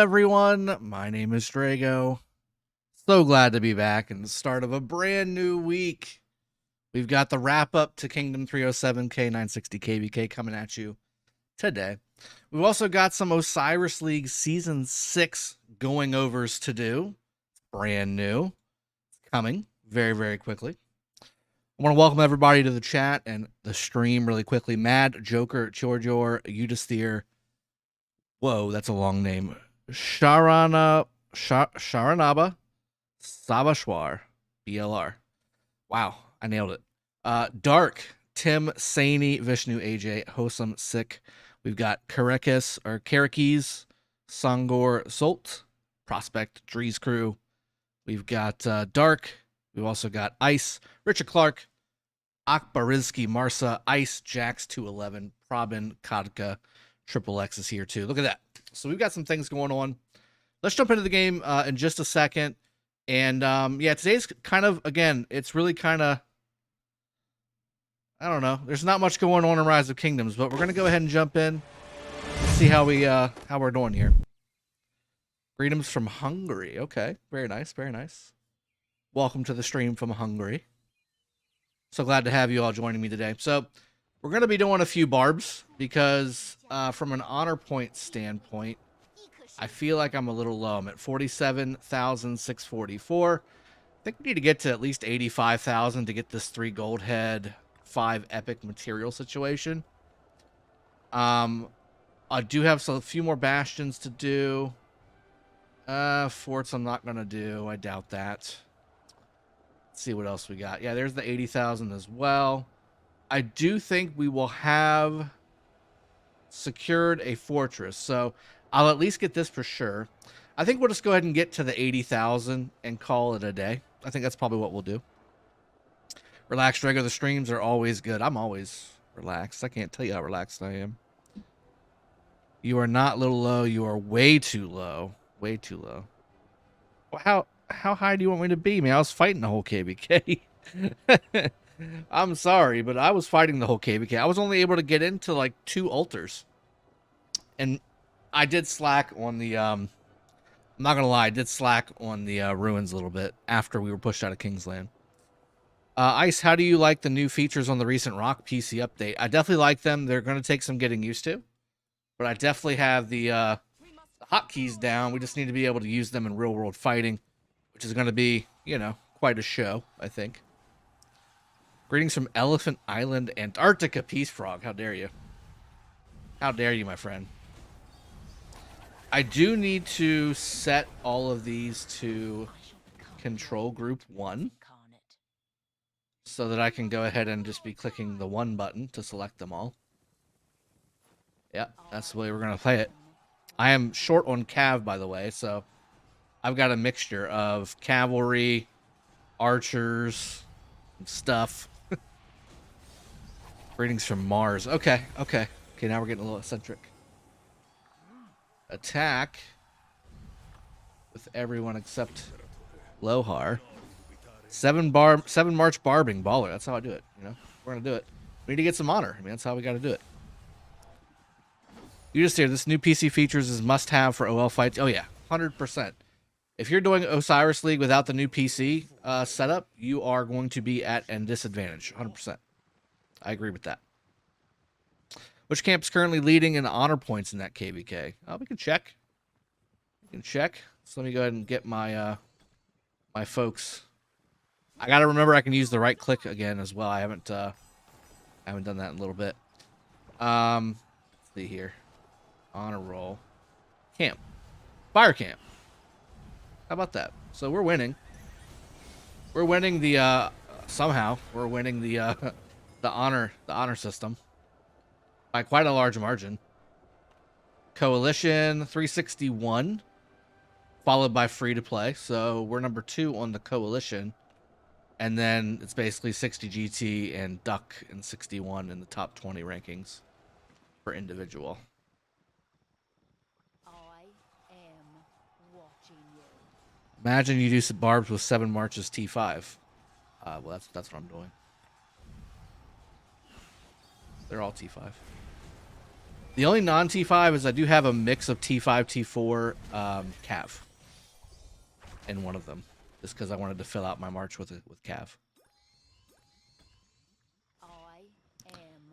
everyone. My name is Drago. So glad to be back in the start of a brand new week. We've got the wrap up to Kingdom 307 K960 KvK coming at you today. We've also got some Osiris League Season 6 going overs to do. Brand new. It's coming very, very quickly. I want to welcome everybody to the chat and the stream really quickly. Mad, Joker, Chorjor, Udisthir. Whoa, that's a long name. Sharanaba Sabashwar, BLR. Wow, I nailed it. Dark, Tim, Saini, Vishnu, AJ, Hosam, Sick. We've got Karekis or Karakis, Sangor, Solt, Prospect, Drees Crew. We've got Dark. We've also got Ice, Richard Clark, Akbarizki, Marsa, Ice, Jax 211, Probin, Kadka, Triple X is here too. Look at that. So we've got some things going on. Let's jump into the game in just a second. And yeah, today's kind of, again, it's really kind of, I don't know. There's not much going on in Rise of Kingdoms, but we're going to go ahead and jump in. See how we're doing here. Greetings from Hungary. Okay, very nice, very nice. Welcome to the stream from Hungary. So glad to have you all joining me today. So we're going to be doing a few barbs because from an honor point standpoint, I feel like I'm a little low. I'm at 47,644. I think we need to get to at least 85,000 to get this 3 gold head, 5 epic material situation. I do have a few more bastions to do. Forts I'm not going to do. I doubt that. Let's see what else we got. Yeah, there's the 80,000 as well. I do think we will have secured a fortress, so I'll at least get this for sure. I think we'll just go ahead and get to the 80,000 and call it a day. I think that's probably what we'll do. Relaxed Drago, the streams are always good. I'm always relaxed. I can't tell you how relaxed I am. You are not little low. You are way too low. Way too low. Well, how high do you want me to be, man? I was fighting the whole KvK. I'm sorry, but I was fighting the whole KvK. I was only able to get into like 2 altars. And I did slack on the, I'm not going to lie, I did slack on the ruins a little bit after we were pushed out of Kingsland. Ice, how do you like the new features on the recent Rock PC update? I definitely like them. They're going to take some getting used to. But I definitely have the hotkeys down. We just need to be able to use them in real-world fighting, which is going to be, you know, quite a show, I think. Greetings from Elephant Island, Antarctica, Peace Frog. How dare you? How dare you, my friend? I do need to set all of these to control group 1 so that I can go ahead and just be clicking the 1 button to select them all. Yeah, that's the way we're going to play it. I am short on cav, by the way, so I've got a mixture of cavalry, archers, and stuff. Greetings from Mars. Okay. Now we're getting a little eccentric. Attack with everyone except Lohar. 7 March barbing baller. That's how I do it. You know, we're gonna do it. We need to get some honor. I mean, that's how we got to do it. You just hear this new PC features is must-have for OL fights. Oh yeah, 100%. If you're doing Osiris League without the new PC setup, you are going to be at a disadvantage. 100%. I agree with that. Which camp is currently leading in honor points in that KvK? Oh, we can check. We can check. So let me go ahead and get my my folks. I gotta remember I can use the right click again as well. I haven't done that in a little bit. Let's see here. Honor roll. Camp. Fire camp. How about that? So we're winning. We're winning the somehow we're winning the honor system by quite a large margin. Coalition 361 followed by free to play. So we're number 2 on the coalition. And then it's basically 60 GT and Duck and 61 in the top 20 rankings for individual. Imagine you do some barbs with 7 marches T5. Well, that's what I'm doing. They're all T5. The only non-T5 is I do have a mix of T5, T4, Cav in one of them, just because I wanted to fill out my march with Cav.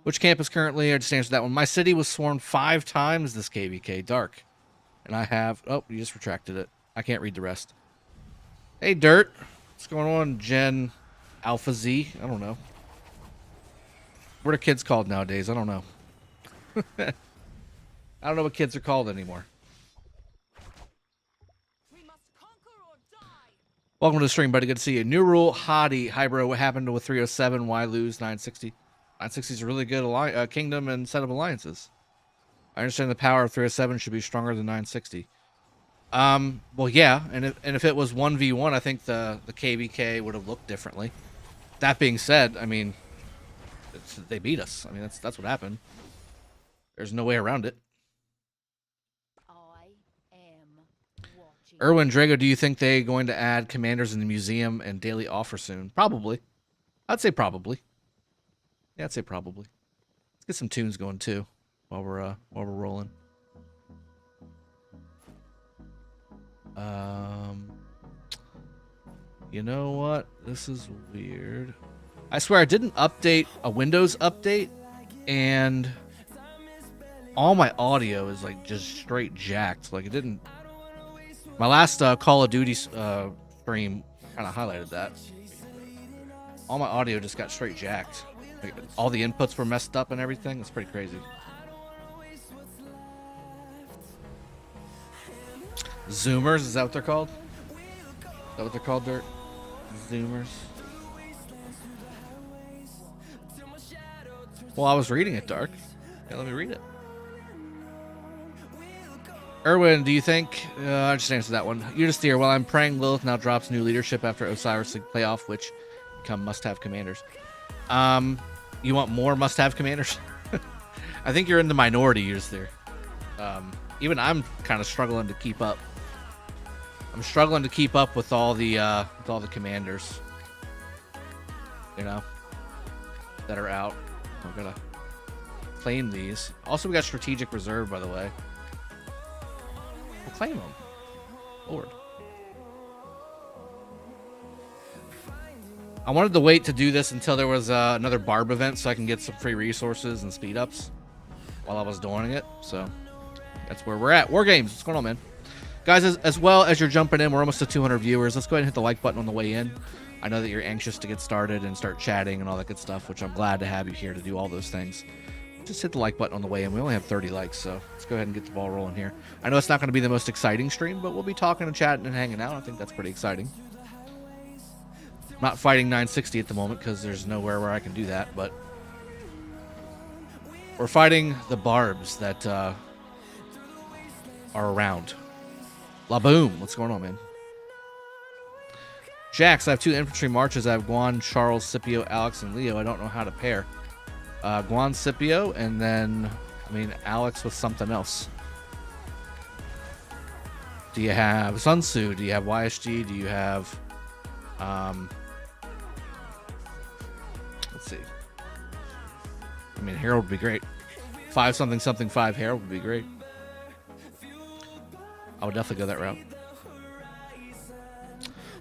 Which camp is currently? I just answered that one. My city was swarmed 5 times this KvK dark, and I have. Oh, you just retracted it. I can't read the rest. Hey, Dirt. What's going on, Gen Alpha Z? I don't know. What are kids called nowadays? I don't know. I don't know what kids are called anymore. Welcome to the stream, buddy. Good to see you. New rule, Hottie. Hi, bro. What happened with 307? Why lose 960? 960 is a really good kingdom and set of alliances. I understand the power of 307 should be stronger than 960. Well, yeah, and if it was 1v1, I think the KvK would have looked differently. That being said, I mean, they beat us. I mean, that's what happened. There's no way around it. Erwin, Drago, do you think they're going to add commanders in the museum and daily offer soon? Probably. I'd say probably. Yeah, I'd say probably. Let's get some tunes going too while we're rolling. You know what? This is weird. I swear I didn't update a Windows update, and all my audio is like just straight jacked. Like it didn't. My last Call of Duty stream kind of highlighted that. All my audio just got straight jacked. Like, all the inputs were messed up and everything. It's pretty crazy. Zoomers, is that what they're called? Is that what they're called, Dirt? Zoomers. Well, I was reading it, Dark. Yeah, let me read it. Erwin, do you think... I just answered that one. You just steer. Well, I'm praying Lilith now drops new leadership after Osiris playoff, which become must-have commanders. You want more must-have commanders? I think you're in the minority, you just there. Even I'm kind of struggling to keep up. I'm struggling to keep up with all the commanders, you know, that are out. We're gonna claim these. Also, we got strategic reserve, by the way. We'll claim them. Lord. I wanted to wait to do this until there was another barb event so I can get some free resources and speed ups while I was doing it. So that's where we're at. War Games, what's going on, man? Guys, as well as you're jumping in, we're almost to 200 viewers. Let's go ahead and hit the like button on the way in. I know that you're anxious to get started and start chatting and all that good stuff, which I'm glad to have you here to do all those things. Just hit the like button on the way in. We only have 30 likes, so let's go ahead and get the ball rolling here. I know it's not going to be the most exciting stream, but we'll be talking and chatting and hanging out. I think that's pretty exciting. I'm not fighting 960 at the moment because there's nowhere where I can do that, but we're fighting the barbs that are around. La boom. What's going on, man? Jax, I have 2 infantry marches. I have Guan, Charles, Scipio, Alex, and Leo. I don't know how to pair. Guan, Scipio, and then, I mean, Alex with something else. Do you have Sun Tzu? Do you have YSG? Do you have, let's see. I mean, Harold would be great. 5 something something 5 Harold would be great. I would definitely go that route.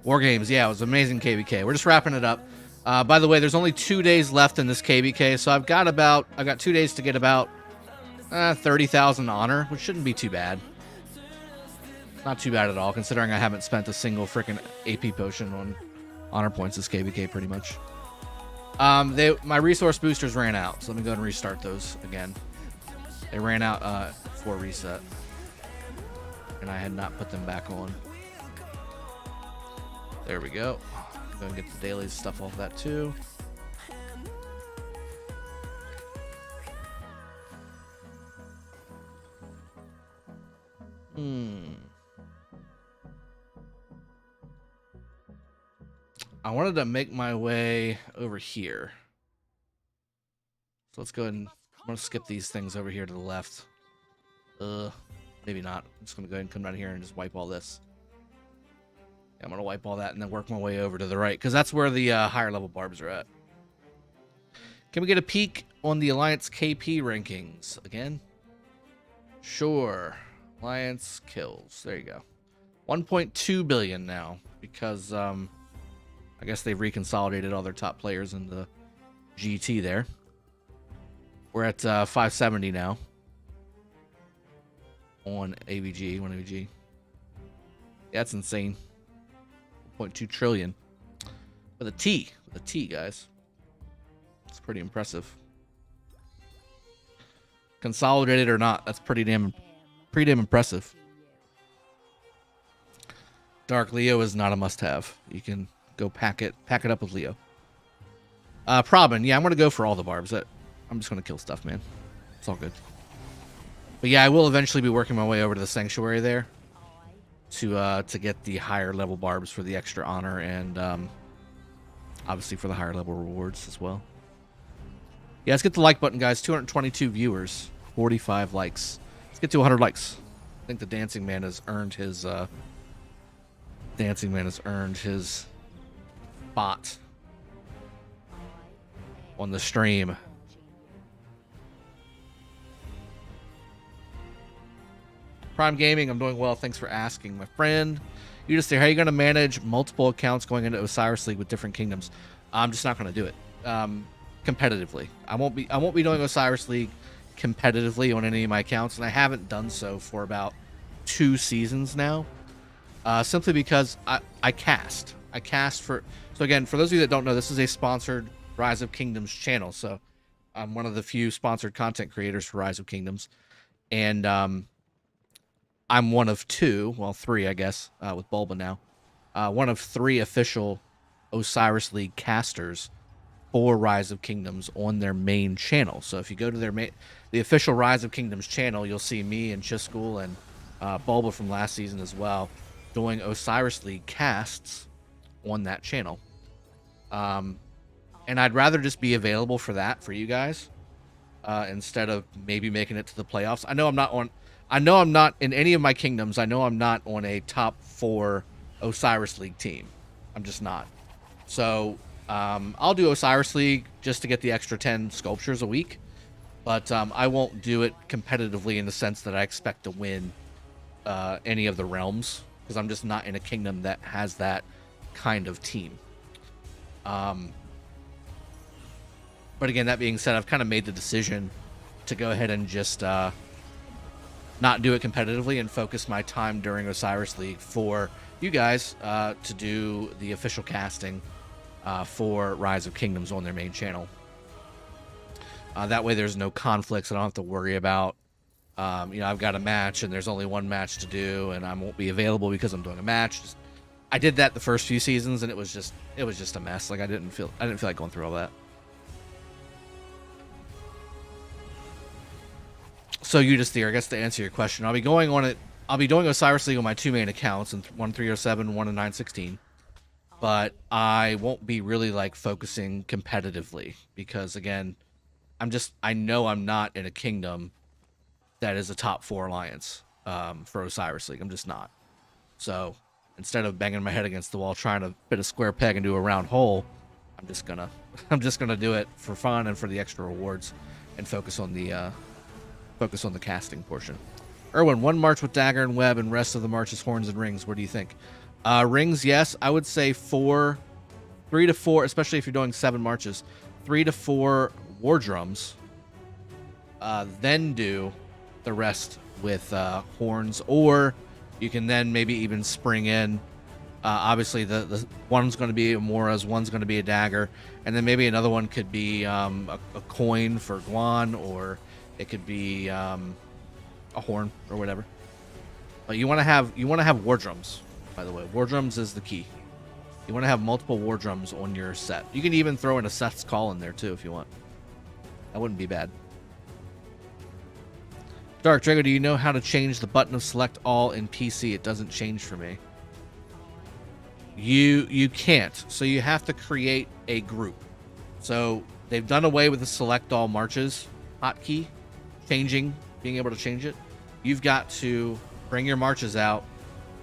War Games, yeah, it was amazing KvK. We're just wrapping it up. By the way, there's only 2 days left in this KvK, so I've got 2 days to get about 30,000 honor, which shouldn't be too bad. Not too bad at all, considering I haven't spent a single freaking AP potion on honor points this KvK, pretty much. My resource boosters ran out, so let me go ahead and restart those again. They ran out before reset, and I had not put them back on. There we go. Go and get the daily stuff off that too. I wanted to make my way over here. So let's go ahead and I'm gonna skip these things over here to the left. Maybe not. I'm just gonna go ahead and come down here and just wipe all this. Yeah, I'm gonna wipe all that and then work my way over to the right, because that's where the higher level barbs are at. Can we get a peek on the Alliance KP rankings again? Sure. Alliance kills. There you go. 1.2 billion now because I guess they've reconsolidated all their top players in the GT there. We're at 570 now on AVG, 1 AVG. Yeah, that's insane. 1.2 trillion. With a T, guys. It's pretty impressive. Consolidated or not, that's pretty damn impressive. Dark Leo is not a must-have. You can go pack it up with Leo. Probin, yeah, I'm gonna go for all the barbs. I'm just gonna kill stuff, man. It's all good. But yeah, I will eventually be working my way over to the sanctuary there to get the higher level barbs for the extra honor and obviously for the higher level rewards as well. Yeah, let's get the like button, guys. 222 viewers, 45 likes. Let's get to 100 likes. I think the Dancing Man has earned his spot on the stream. Prime Gaming, I'm doing well. Thanks for asking, my friend. You just say, how are you going to manage multiple accounts going into Osiris League with different kingdoms? I'm just not going to do it competitively. I won't be doing Osiris League competitively on any of my accounts, and I haven't done so for about 2 seasons now. Simply because I cast. So again, for those of you that don't know, this is a sponsored Rise of Kingdoms channel. So I'm one of the few sponsored content creators for Rise of Kingdoms, and I'm one of 2, well 3 I guess, with Bulba now, one of 3 official Osiris League casters for Rise of Kingdoms on their main channel. So if you go to the official Rise of Kingdoms channel, you'll see me and Chiscool and Bulba from last season as well doing Osiris League casts on that channel. And I'd rather just be available for that for you guys instead of maybe making it to the playoffs. I know I'm not in any of my kingdoms. I know I'm not on a top 4 Osiris League team. I'm just not. So I'll do Osiris League just to get the extra 10 sculptures a week. But I won't do it competitively in the sense that I expect to win any of the realms, because I'm just not in a kingdom that has that kind of team. But again, that being said, I've kind of made the decision to go ahead and just not do it competitively and focus my time during Osiris League for you guys to do the official casting for Rise of Kingdoms on their main channel. That way there's no conflicts. I don't have to worry about, I've got a match and there's only one match to do and I won't be available because I'm doing a match. I did that the first few seasons and it was just a mess. Like I didn't feel like going through all that. So you just there, I guess to answer your question, I'll be doing Osiris League on my 2 main accounts, and 1307, 1 and 916. But I won't be really like focusing competitively because again, I know I'm not in a kingdom that is a top 4 alliance for Osiris League. I'm just not. So instead of banging my head against the wall trying to fit a square peg into a round hole, I'm just gonna do it for fun and for the extra rewards and focus on the casting portion. Erwin, 1 march with dagger and web and rest of the marches horns and rings. What do you think? Rings, yes. I would say 3 to 4, especially if you're doing 7 marches, 3 to 4 war drums. Then do the rest with horns, or you can then maybe even spring in. Obviously, the one's going to be a Mora's, one's going to be a dagger, and then maybe another one could be a coin for Guan, or it could be a horn or whatever. But you want to have war drums. By the way, war drums is the key. You want to have multiple war drums on your set. You can even throw in a Seth's Call in there too if you want. That wouldn't be bad. Dark Drago, do you know how to change the button of select all in PC? It doesn't change for me. You can't. So you have to create a group. So they've done away with the select all marches hotkey, being able to change it. You've got to bring your marches out,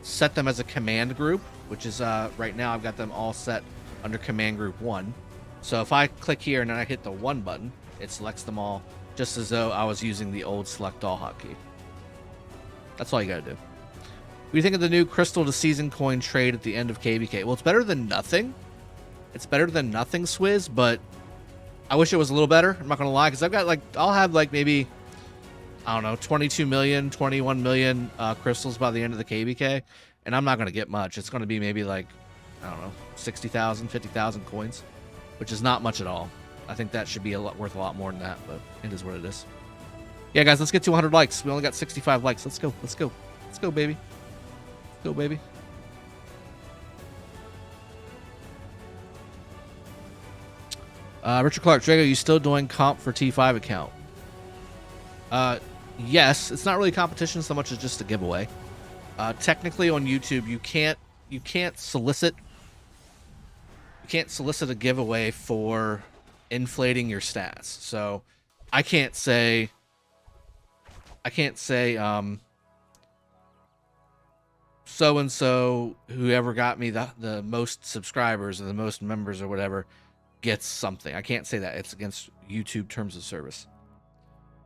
set them as a command group, which is right now I've got them all set under command group 1. So if I click here and then I hit the 1 button, it selects them all just as though I was using the old select all hotkey. That's all you gotta do. What do you think of the new crystal to season coin trade at the end of KvK? Well, it's better than nothing. It's better than nothing, Swizz, but I wish it was a little better. I'm not gonna lie, because I've got like, I'll have like maybe, I don't know, 22 million, 21 million crystals by the end of the KvK, and I'm not gonna get much. It's gonna be maybe like, I don't know, 60,000, 50,000 coins, which is not much at all. I think that should be worth a lot more than that, but it is what it is. Yeah, guys, let's get to 100 likes. We only got 65 likes. Let's go. Let's go. Let's go, baby. Let's go, baby. Richard Clark, Drago, you still doing comp for T5 account? Yes. It's not really a competition so much as just a giveaway. Technically on YouTube, you can't solicit a giveaway for inflating your stats. So I can't say so and so, whoever got me the most subscribers or the most members or whatever gets something. I can't say that. It's against YouTube terms of service.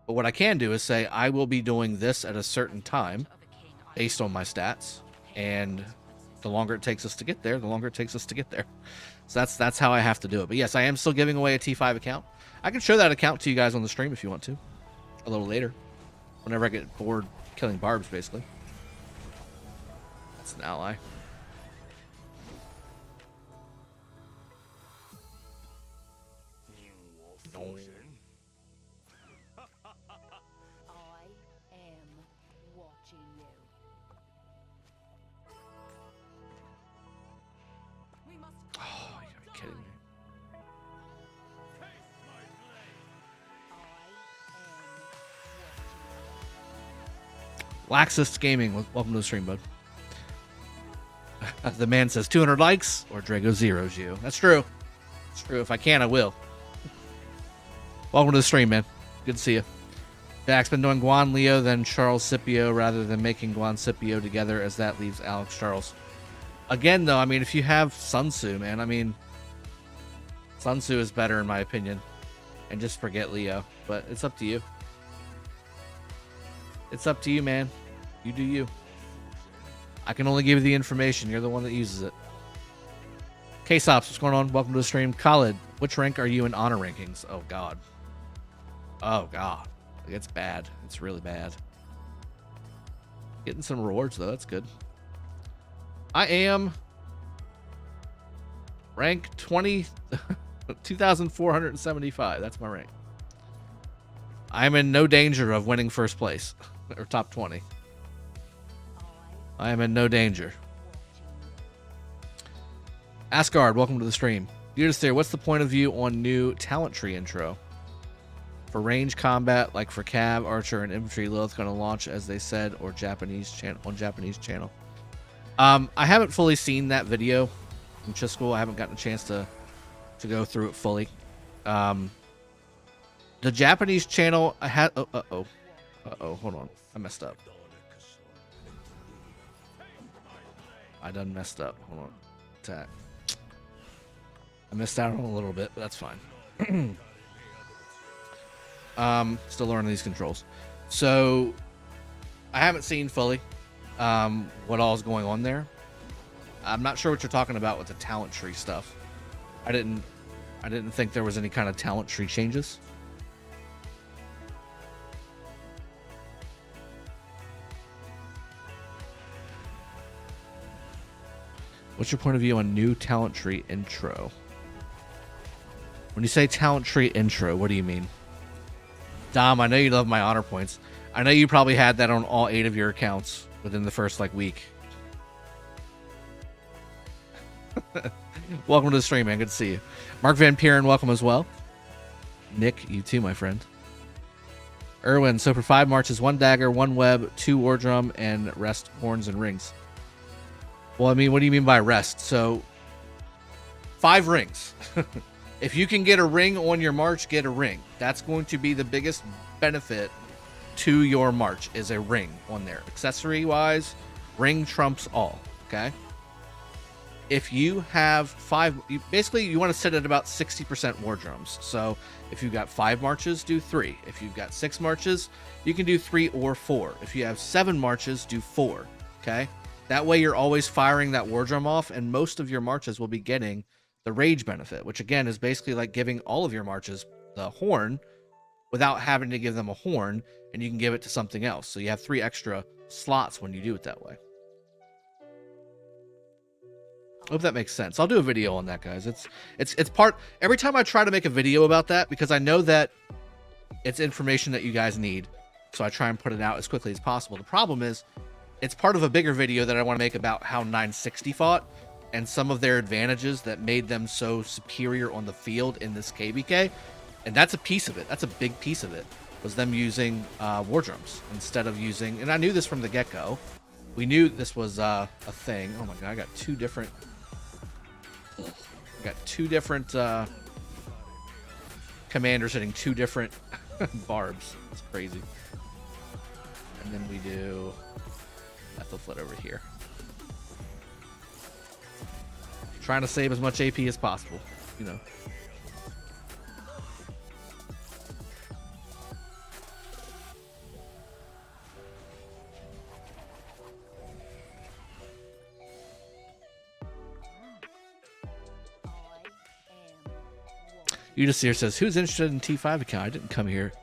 But what I can do is say I will be doing this at a certain time based on my stats, and the longer it takes us to get there, the longer it takes us to get there. So that's how I have to do it. But yes, I am still giving away a T5 account. I can show that account to you guys on the stream if you want to, a little later, whenever I get bored killing barbs, basically. That's an ally. Laxist Gaming, welcome to the stream, bud. The man says 200 likes or Drago zeros you. That's true. It's true. If I can, I will. Welcome to the stream, man. Good to see you. Dax been doing Guan Leo, then Charles Scipio, rather than making Guan Scipio together, as that leaves Alex Charles. Again, though, I mean, if you have Sun Tzu, man, I mean, Sun Tzu is better in my opinion. And just forget Leo. But it's up to you. It's up to you, man. You do you. I can only give you the information. You're the one that uses it. K960, what's going on? Welcome to the stream. Khalid, which rank are you in honor rankings? Oh, God. Oh, God. It's bad. It's really bad. Getting some rewards, though. That's good. I am rank 2,475. That's my rank. I'm in no danger of winning first place. Or top 20. I am in no danger. Asgard, welcome to the stream. Dear, what's the point of view on new talent tree intro? For range combat, like for Cav, Archer, and Infantry, Lilith going to launch, as they said, or Japanese channel. I haven't fully seen that video from Chisco. I haven't gotten a chance to go through it fully. The Japanese channel, I had... hold on. I messed up. I done messed up. Hold on. Attack. I missed out on a little bit, but that's fine. Still learning these controls. So, I haven't seen fully what all is going on there. I'm not sure what you're talking about with the talent tree stuff. I didn't think there was any kind of talent tree changes. What's your point of view on new talent tree intro? When you say talent tree intro, what do you mean? Dom, I know you love my honor points. I know you probably had that on all 8 of your accounts within the first, week. Welcome to the stream, man. Good to see you. Mark Van Pieren, welcome as well. Nick, you too, my friend. Erwin, so for 5 marches, 1 dagger, 1 web, 2 war drum, and rest horns and rings. Well, I mean, what do you mean by rest? So, 5 rings. If you can get a ring on your march, get a ring. That's going to be the biggest benefit to your march, is a ring on there. Accessory-wise, ring trumps all, okay? if you have basically you want to sit at about 60% war drums. So if you've got 5 marches, do 3. If you've got 6 marches, you can do 3 or 4. If you have 7 marches, do 4. Okay, that way you're always firing that war drum off, and most of your marches will be getting the rage benefit, which again is basically like giving all of your marches the horn without having to give them a horn, and you can give it to something else. So you have 3 extra slots when you do it that way. I hope that makes sense. I'll do a video on that, guys. It's part, every time I try to make a video about that, because I know that it's information that you guys need, so I try and put it out as quickly as possible. The problem is it's part of a bigger video that I want to make about how 960 fought and some of their advantages that made them so superior on the field in this KvK. And that's a piece of it. That's a big piece of it, was them using war drums instead of using, and I knew this from the get-go. We knew this was a thing. Oh my god, I got two different commanders hitting 2 different barbs. It's crazy. And then we do Ethelfled over here. Trying to save as much AP as possible, you know. Osiris says, who's interested in T5 account? I didn't come here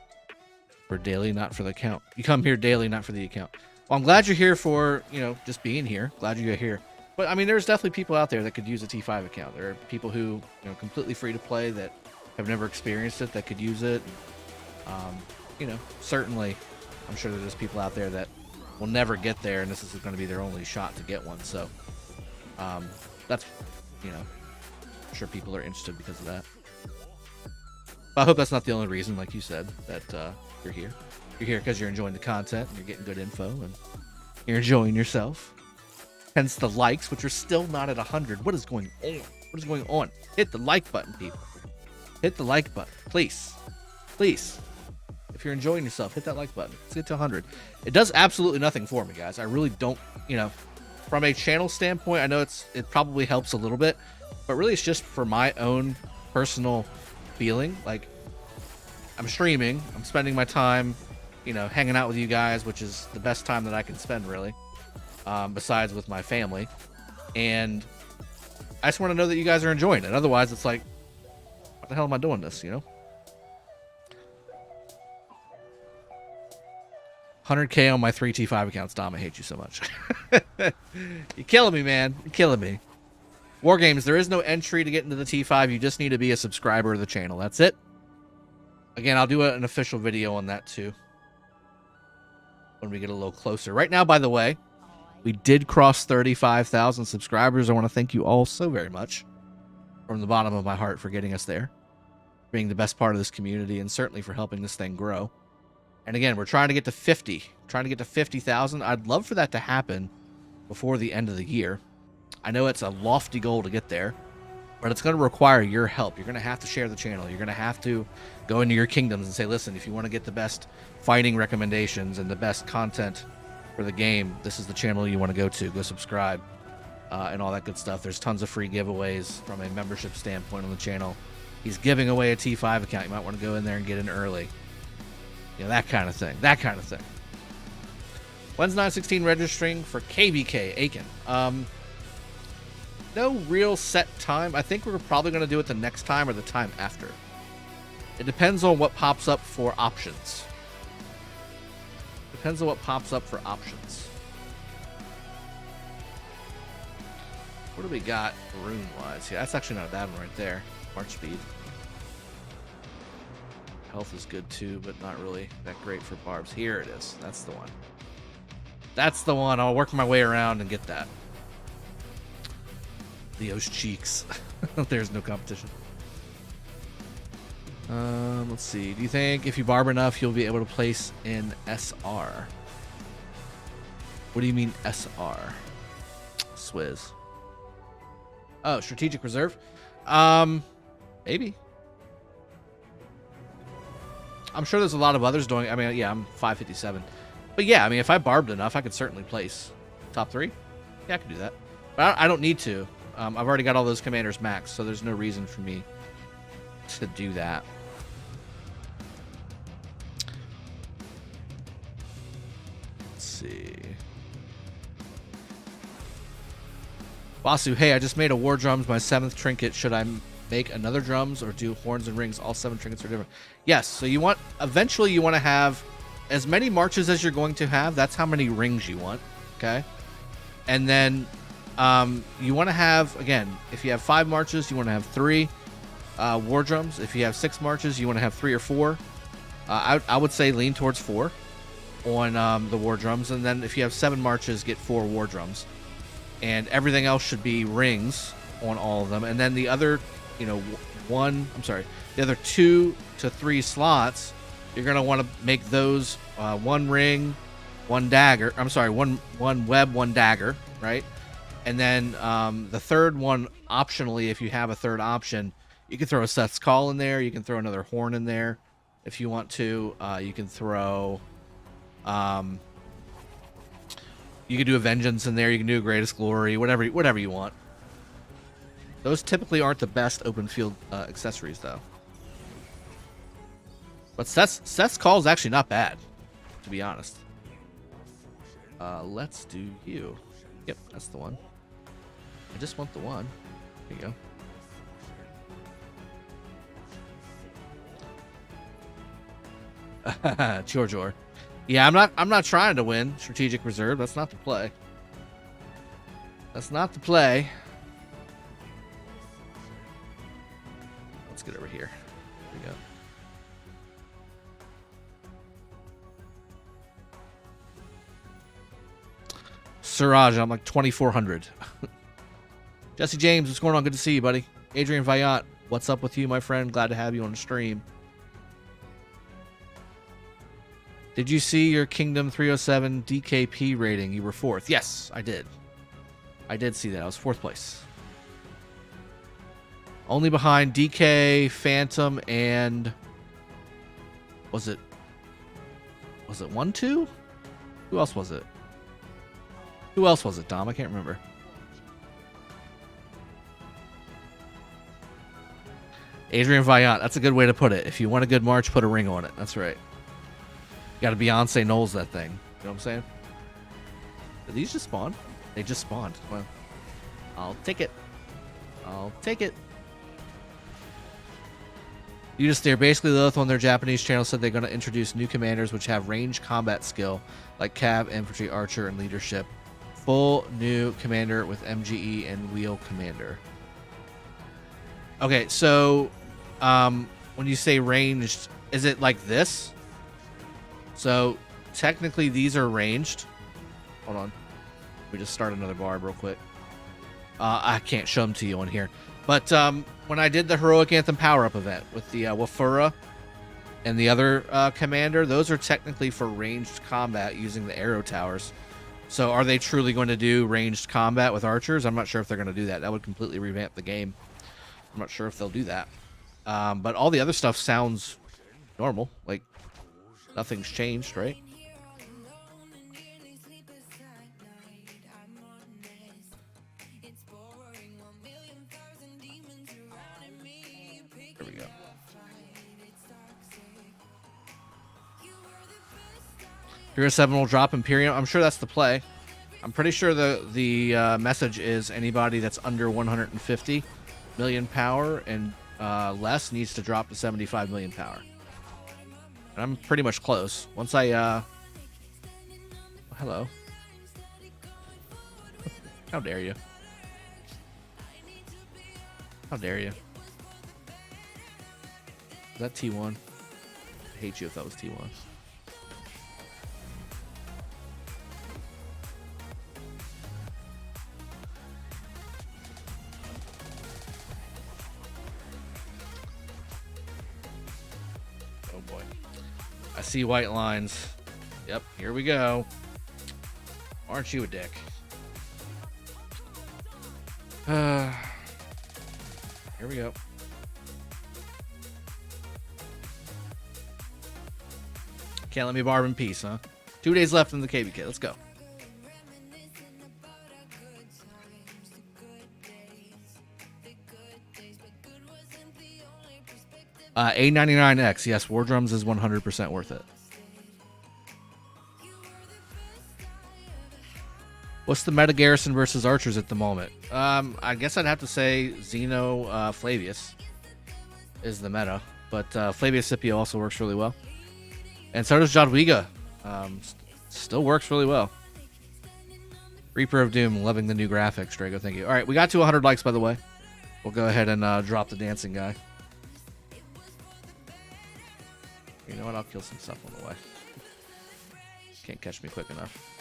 for daily, not for the account. You come here daily, not for the account. Well, I'm glad you're here for, you know, just being here. Glad you're here. But, I mean, there's definitely people out there that could use a T5 account. There are people who, you know, completely free to play that have never experienced it that could use it. You know, certainly, I'm sure there's people out there that will never get there, and this is going to be their only shot to get one. So, that's, you know, I'm sure people are interested because of that. But I hope that's not the only reason, like you said, that you're here. You're here because you're enjoying the content, and you're getting good info, and you're enjoying yourself. Hence the likes, which are still not at 100. What is going on? What is going on? Hit the like button, people. Hit the like button. Please. Please. If you're enjoying yourself, hit that like button. Let's get to 100. It does absolutely nothing for me, guys. I really don't, you know, from a channel standpoint, I know it probably helps a little bit, but really it's just for my own personal feeling. Like, I'm streaming, I'm spending my time, you know, hanging out with you guys, which is the best time that I can spend, really, besides with my family, and I just want to know that you guys are enjoying it. Otherwise, it's like, what the hell am I doing this, you know? 100K on my 3 T5 accounts. Dom, I hate you so much. You're killing me, man. You're killing me. War Games, there is no entry to get into the T5. You just need to be a subscriber of the channel. That's it. Again, I'll do an official video on that too when we get a little closer. Right now, by the way, we did cross 35,000 subscribers. I want to thank you all so very much from the bottom of my heart for getting us there, being the best part of this community, and certainly for helping this thing grow. And again, we're trying to get to 50, trying to get to 50,000. I'd love for that to happen before the end of the year. I know it's a lofty goal to get there, but it's going to require your help. You're going to have to share the channel. You're going to have to go into your kingdoms and say, listen, if you want to get the best fighting recommendations and the best content for the game, this is the channel you want to go to. Go subscribe and all that good stuff. There's tons of free giveaways from a membership standpoint on the channel. He's giving away a T5 account. You might want to go in there and get in early. You know, that kind of thing. That kind of thing. When's 916 registering for KvK, Aiken? No real set time. I think we're probably going to do it the next time or the time after. It depends on what pops up for options. Depends on what pops up for options. What do we got rune-wise? Yeah, that's actually not a bad one right there. March speed. Health is good too, but not really that great for barbs. Here it is. That's the one. That's the one. I'll work my way around and get that. Leo's cheeks. There's no competition. Let's see. Do you think if you barb enough, you'll be able to place in SR? What do you mean SR? Swizz. Oh, strategic reserve. Maybe. I'm sure there's a lot of others doing. I mean, yeah, I'm 557. But yeah, I mean, if I barbed enough, I could certainly place top 3. Yeah, I could do that. But I don't need to. I've already got all those commanders maxed, so there's no reason for me to do that. Let's see. Basu, hey, I just made a war drums, my 7th trinket. Should I make another drums or do horns and rings? All 7 trinkets are different. Yes, so you want, eventually you want to have as many marches as you're going to have. That's how many rings you want, okay? And then you want to have, again, if you have 5 marches, you want to have 3 war drums. If you have 6 marches, you want to have 3 or 4. I would say lean towards 4 on the war drums. And then if you have 7 marches, get 4 war drums. And everything else should be rings on all of them. And then the other, you know, the other 2 to 3 slots, you're going to want to make those 1 ring, 1 dagger. I'm sorry, one web, 1 dagger, right? And then the third one, optionally, if you have a third option, you can throw a Seth's Call in there. You can throw another horn in there if you want to. You can throw... you can do a Vengeance in there. You can do a Greatest Glory, whatever you want. Those typically aren't the best open field accessories, though. But Seth's Call is actually not bad, to be honest. Let's do you. Yep, that's the one. I just want the one. There you go. Jorjor. Yeah, I'm not trying to win Strategic Reserve. That's not the play. That's not the play. Let's get over here. There we go. Siraj, I'm like 2,400. Jesse James, what's going on? Good to see you, buddy. Adrian Vayat, what's up with you, my friend? Glad to have you on the stream. Did you see your Kingdom 307 DKP rating? You were 4th. Yes, I did. I did see that. I was 4th place. Only behind DK, Phantom, and... Was it 1-2? Who else was it? Who else was it, Dom? I can't remember. Adrian Vayant. That's a good way to put it. If you want a good march, put a ring on it. That's right. You got to Beyonce Knowles that thing. You know what I'm saying? Did these just spawn? They just spawned. Well, I'll take it. I'll take it. You just there. Basically, Lilith on their Japanese channel said they're going to introduce new commanders which have ranged combat skill, like Cav, Infantry, Archer, and Leadership. Full new commander with MGE and Wheel Commander. Okay, so when you say ranged, is it like this? So technically these are ranged. Hold on. We just start another barb real quick. I can't show them to you on here. But when I did the Heroic Anthem power-up event with the Wafura and the other commander, those are technically for ranged combat using the arrow towers. So are they truly going to do ranged combat with archers? I'm not sure if they're going to do that. That would completely revamp the game. I'm not sure if they'll do that. But all the other stuff sounds normal. Like, nothing's changed, right? There we go. Hero 7 will drop Imperium. I'm sure that's the play. I'm pretty sure the message is anybody that's under 150 million power and less needs to drop to 75 million power. And I'm pretty much close. Once I hello. How dare you? How dare you? Is that T1? I hate you if that was T1. Oh boy. I see white lines. Yep, here we go. Aren't you a dick? Here we go. Can't let me barb in peace, huh? 2 days left in the KvK. Let's go. A99X. Yes, War Drums is 100% worth it. What's the meta garrison versus archers at the moment? I guess I'd have to say Xeno Flavius is the meta, but Flavius Scipio also works really well. And so does Jadwiga. Still works really well. Reaper of Doom, loving the new graphics, Drago, thank you. All right, we got to 100 likes, by the way. We'll go ahead and drop the dancing guy. You know what? I'll kill some stuff on the way. Can't catch me quick enough.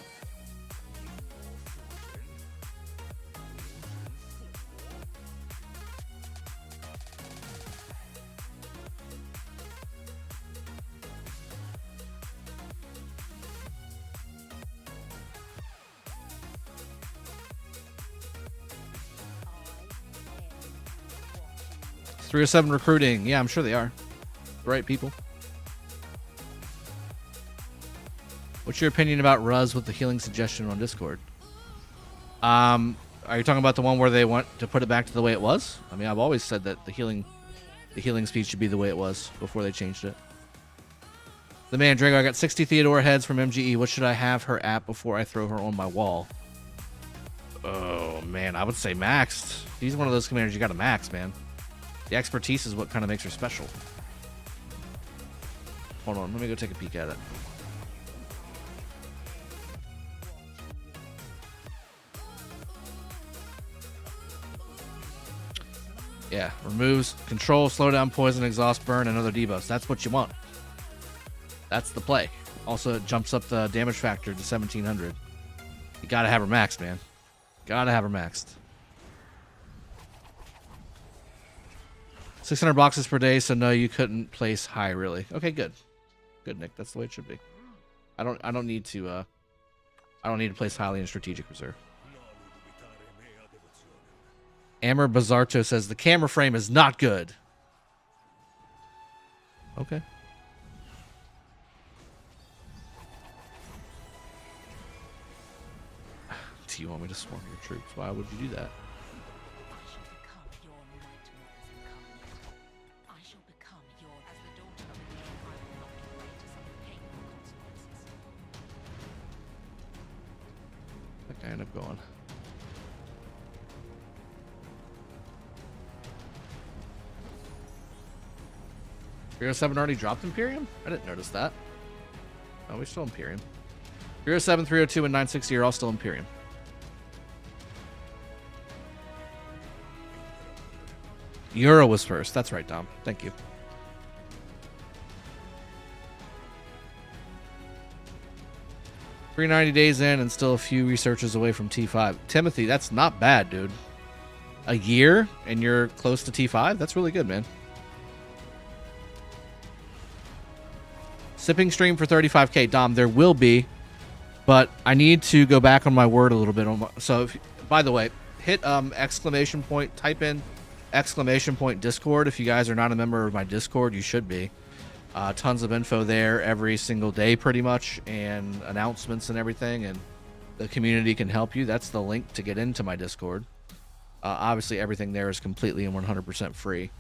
It's 307 recruiting. Yeah, I'm sure they are. The right people. What's your opinion about Ruz with the healing suggestion on Discord? Are you talking about the one where they want to put it back to the way it was? I mean, I've always said that the healing speed should be the way it was before they changed it. The man, Drago, I got 60 Theodore heads from MGE. What should I have her at before I throw her on my wall? Oh, man, I would say maxed. She's one of those commanders you got to max, man. The expertise is what kind of makes her special. Hold on, let me go take a peek at it. Yeah, removes control, slowdown, poison, exhaust, burn, and other debuffs. That's what you want. That's the play. Also, it jumps up the damage factor to 1700. You gotta have her maxed, man. Gotta have her maxed. 600 boxes per day, so no, you couldn't place high, really. Okay, good. Good, Nick. That's the way it should be. I don't need to place highly in strategic reserve. Amber Bazarto says the camera frame is not good. Okay. Do you want me to swarm your troops? Why would you do that? I end up going. .307 already dropped Imperium? I didn't notice that. Oh, we're still Imperium. .307, 302, and 960 are all still Imperium. Euro was first. That's right, Dom. Thank you. $390 days in and still a few researches away from T5. Timothy, that's not bad, dude. A year and you're close to T5? That's really good, man. Sipping stream for 35K. Dom, there will be, but I need to go back on my word a little bit. So, by the way, hit exclamation point, type in exclamation point Discord. If you guys are not a member of my Discord, you should be. Tons of info there every single day, pretty much, and announcements and everything, and the community can help you. That's the link to get into my Discord. Obviously, everything there is completely and 100% free.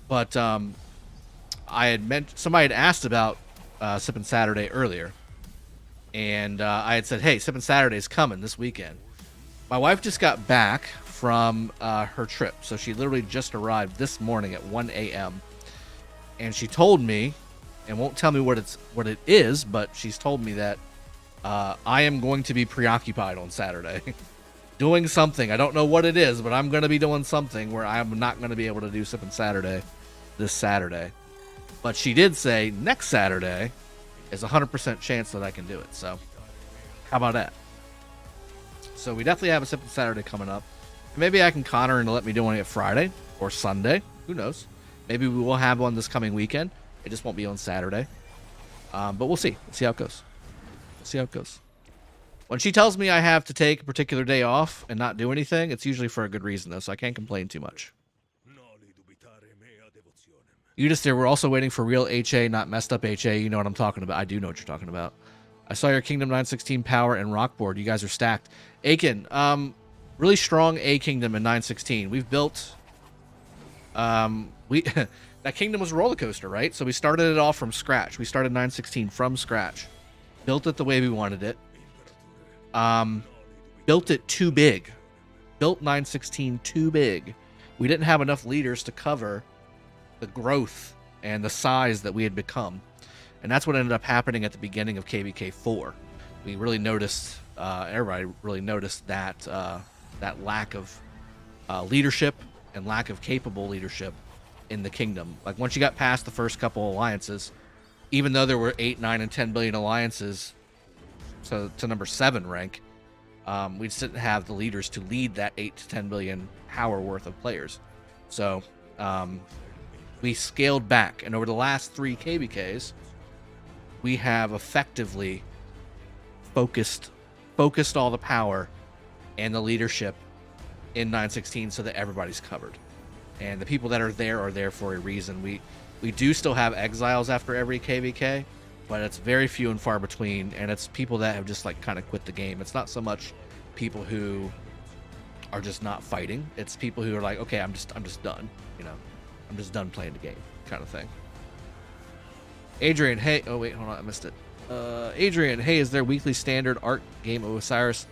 But I had somebody had asked about Sippin' Saturday earlier, and I had said, hey, Sippin' Saturday's coming this weekend. My wife just got back from her trip, so she literally just arrived this morning at 1 a.m., and she told me, and won't tell me what it is, but she's told me that I am going to be preoccupied on Saturday. Doing something. I don't know what it is, but I'm going to be doing something where I'm not going to be able to do Sippin' Saturday this Saturday. But she did say next Saturday is a 100% chance that I can do it. So, how about that? So, we definitely have a Sippin' Saturday coming up. Maybe I can con her into let me do one at Friday or Sunday. Who knows? Maybe we will have one this coming weekend. It just won't be on Saturday. But we'll see. We'll see how it goes. We'll see how it goes. When she tells me I have to take a particular day off and not do anything, it's usually for a good reason, though, so I can't complain too much. You just there. We're also waiting for real HA, not messed up HA. You know what I'm talking about. I do know what you're talking about. I saw your Kingdom 916 power and rock board. You guys are stacked. Aiken, really strong A Kingdom in 916. We've built... that kingdom was a roller coaster, right? So we started it off from scratch. We started 916 from scratch, built it the way we wanted it, built it too big, built 916 too big. We didn't have enough leaders to cover the growth and the size that we had become, and that's what ended up happening at the beginning of KvK 4. We really noticed, everybody really noticed that that lack of leadership and lack of capable leadership in the kingdom. Like, once you got past the first couple alliances, even though there were 8, 9, and 10 billion alliances to number 7 rank, we just didn't have the leaders to lead that 8 to 10 billion power worth of players. So we scaled back, and over the last 3 KvKs, we have effectively focused all the power and the leadership in 916 so that everybody's covered. And the people that are there for a reason. We do still have exiles after every KvK, but it's very few and far between, and it's people that have just like kind of quit the game. It's not so much people who are just not fighting. It's people who are like, okay, I'm just done, you know. I'm just done playing the game, kind of thing. Adrian, hey, oh wait, hold on, I missed it. Adrian, hey, is there weekly standard ARC game of Osiris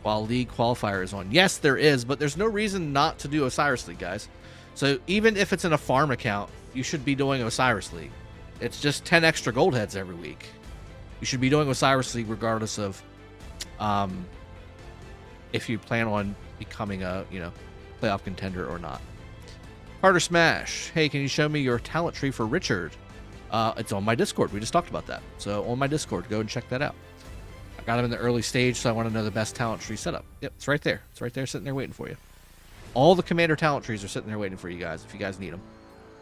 while League qualifier is on? Yes, there is, but there's no reason not to do Osiris League, guys. So even if it's in a farm account, you should be doing Osiris League. It's just 10 extra gold heads every week. You should be doing Osiris League regardless of if you plan on becoming a, you know, playoff contender or not. Carter Smash, hey, can you show me your talent tree for Richard? It's on my Discord. We just talked about that. So on my Discord, go and check that out. I got him in the early stage, so I want to know the best talent tree setup. Yep, it's right there. It's right there sitting there waiting for you. All the commander talent trees are sitting there waiting for you guys if you guys need them.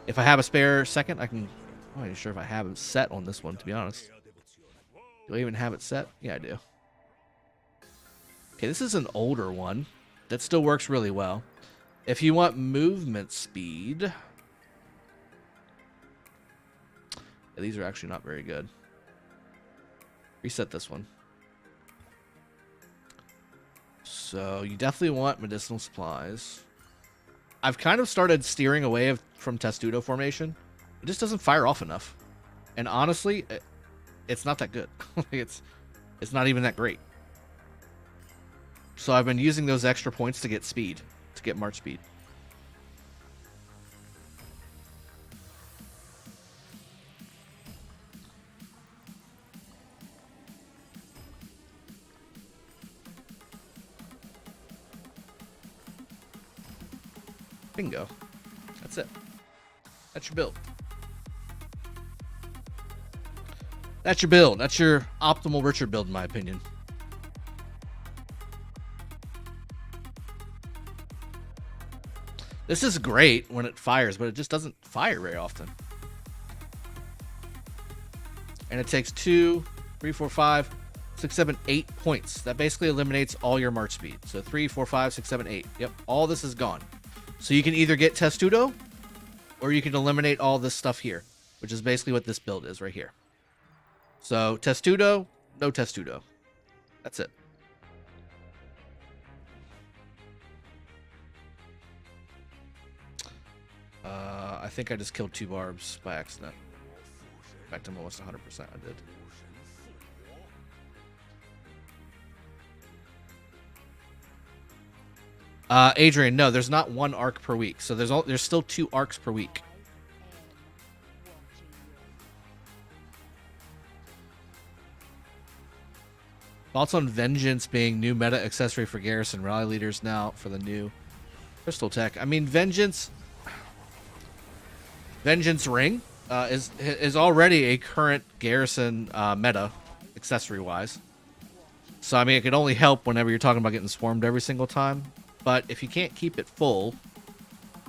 If I have a spare second, I can... I'm not even sure if I have it set on this one, to be honest. Do I even have it set? Yeah, I do. Okay, this is an older one that still works really well. If you want movement speed... Yeah, these are actually not very good. Reset this one. So you definitely want medicinal supplies. I've kind of started steering away from Testudo formation. It just doesn't fire off enough. And honestly, it's not that good. it's not even that great. So I've been using those extra points to get speed, to get march speed. Bingo. That's it. That's your build. That's your build. That's your optimal Richard build, in my opinion. This is great when it fires, but it just doesn't fire very often. And it takes 2, 3, 4, 5, 6, 7, 8 points. That basically eliminates all your march speed. So 3, 4, 5, 6, 7, 8. Yep, all this is gone. So you can either get Testudo, or you can eliminate all this stuff here, which is basically what this build is right here. So Testudo, no Testudo. That's it. I think I just killed 2 barbs by accident. In fact, I'm almost 100% I did. Adrian, no, there's not 1 arc per week. So there's still 2 arcs per week. Thoughts on Vengeance being new meta accessory for garrison rally leaders now for the new crystal tech? I mean, Vengeance Ring is already a current garrison meta accessory wise. So I mean, it could only help whenever you're talking about getting swarmed every single time. But if you can't keep it full,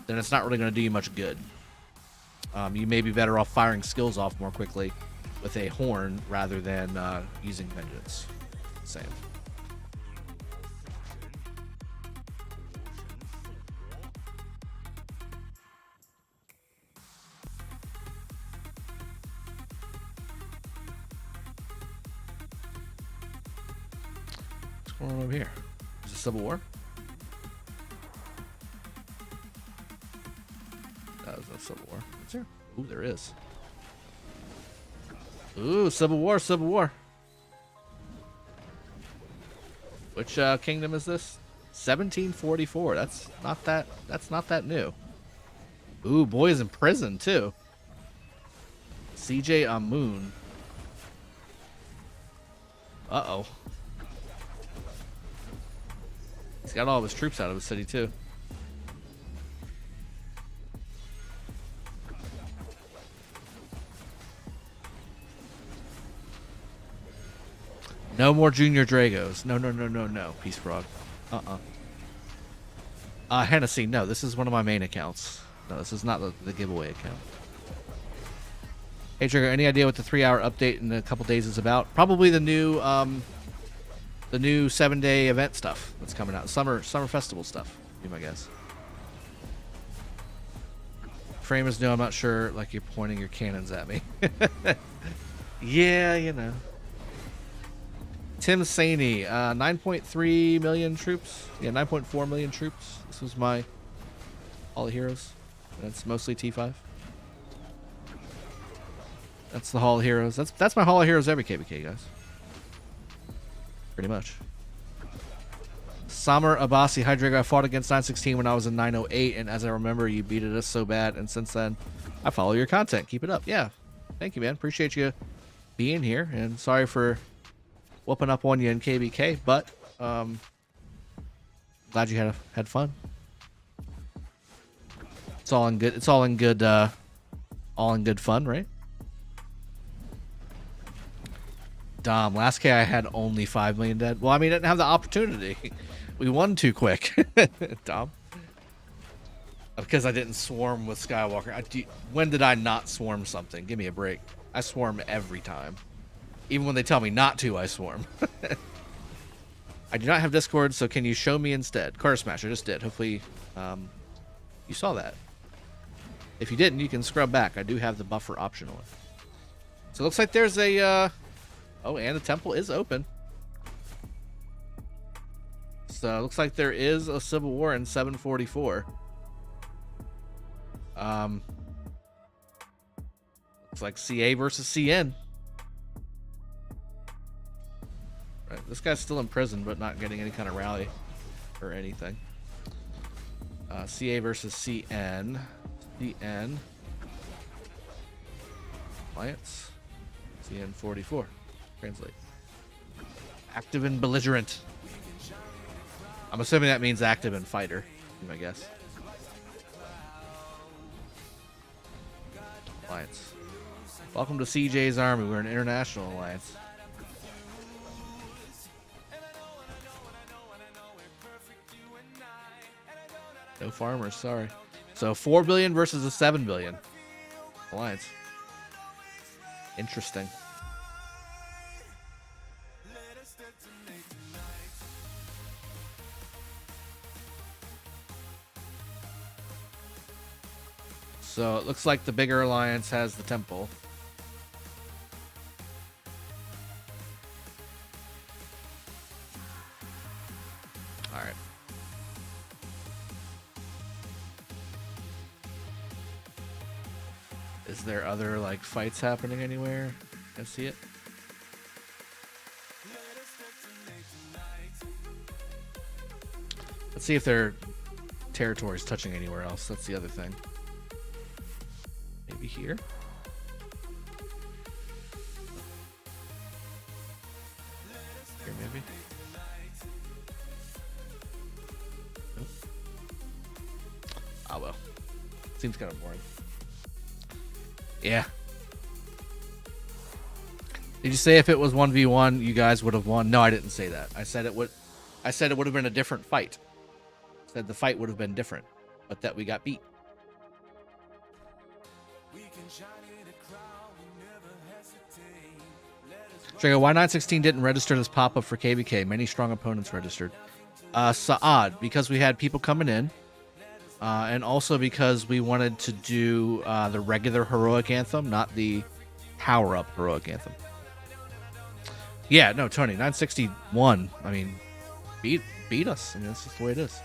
then it's not really going to do you much good. You may be better off firing skills off more quickly with a horn rather than using Vengeance. Same. What's going on over here? Is it Civil War? there's no Civil War. Is there? Ooh, there is. Ooh, Civil War, Civil War. Which kingdom is this? 1744. That's not that new. Ooh, boy is in prison too. CJ Amun. Uh-oh. He's got all of his troops out of the city too. No more junior Dragos. No. Peace Frog. Hennessy, no, this is one of my main accounts. No, this is not the giveaway account. Hey, Trigger, any idea what the 3-hour update in a couple days is about? Probably the new 7-day event stuff that's coming out. Summer festival stuff, be my guess. Framers, no, I'm not sure, like you're pointing your cannons at me. Yeah, you know. Tim Saney, 9.3 million troops. Yeah, 9.4 million troops. This was my Hall of Heroes. That's mostly T5. That's the Hall of Heroes. That's my Hall of Heroes every KvK, guys. Pretty much. Samar Abbasi, hi Drago. I fought against 916 when I was in 908, and as I remember, you beat us so bad, and since then, I follow your content. Keep it up. Yeah. Thank you, man. Appreciate you being here, and sorry for whooping up on you in KvK, but glad you had fun. It's all in good. It's all in good. All in good fun, right? Dom, last K I had only 5 million dead. Well, I mean, I didn't have the opportunity. We won too quick, Dom. Because I didn't swarm with Skywalker. When did I not swarm something? Give me a break. I swarm every time. Even when they tell me not to, I swarm. I do not have Discord, so can you show me instead? Car Smash, I just did. Hopefully, you saw that. If you didn't, you can scrub back. I do have the buffer option on. So it looks like there's a... Oh, and the temple is open. So it looks like there is a civil war in 744. Looks like CA versus CN. Right, this guy's still in prison, but not getting any kind of rally or anything. CA versus CN. CN. Alliance. CN 44. Translate. Active and belligerent. I'm assuming that means active and fighter, I guess. Alliance. Welcome to CJ's army. We're an international alliance. No farmers, sorry. So 4 billion versus a 7 billion alliance. Interesting. So it looks like the bigger alliance has the temple. All right. Is there other like fights happening anywhere? I see it. Let's see if their territory's touching anywhere else. That's the other thing. Maybe here. Here, maybe. Nope. Ah, well. Seems kind of boring. Yeah. Did you say if it was 1v1, you guys would have won? No, I didn't say that. I said it would have been a different fight. I said the fight would have been different, but that we got beat. Drago, why 916 didn't register this pop-up for KvK? Many strong opponents registered. Saad, because we had people coming in, and also because we wanted to do the regular heroic anthem, not the power-up heroic anthem. Yeah, no, Tony, 960 won. I mean, beat us. I mean, that's just the way it is.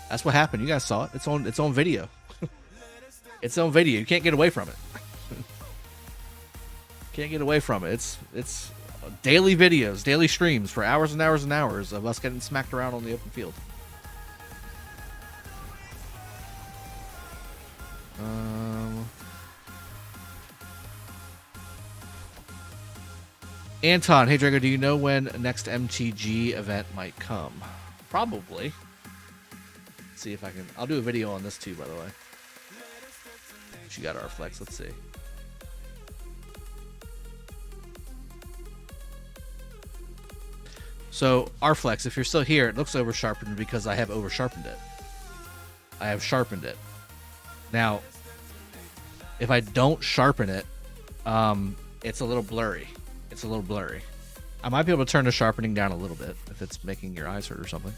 That's what happened. You guys saw it. It's on video. its own video. You can't get away from it. Can't get away from it. It's daily videos, daily streams for hours and hours and hours of us getting smacked around on the open field. Anton, hey Drago, do you know when next MTG event might come? Probably. Let's see if I can. I'll do a video on this too, by the way. She got our flex. Let's see. So our flex, if you're still here, it looks over sharpened because I have over sharpened it. I have sharpened it. Now, if I don't sharpen it, it's a little blurry. It's a little blurry. I might be able to turn the sharpening down a little bit if it's making your eyes hurt or something.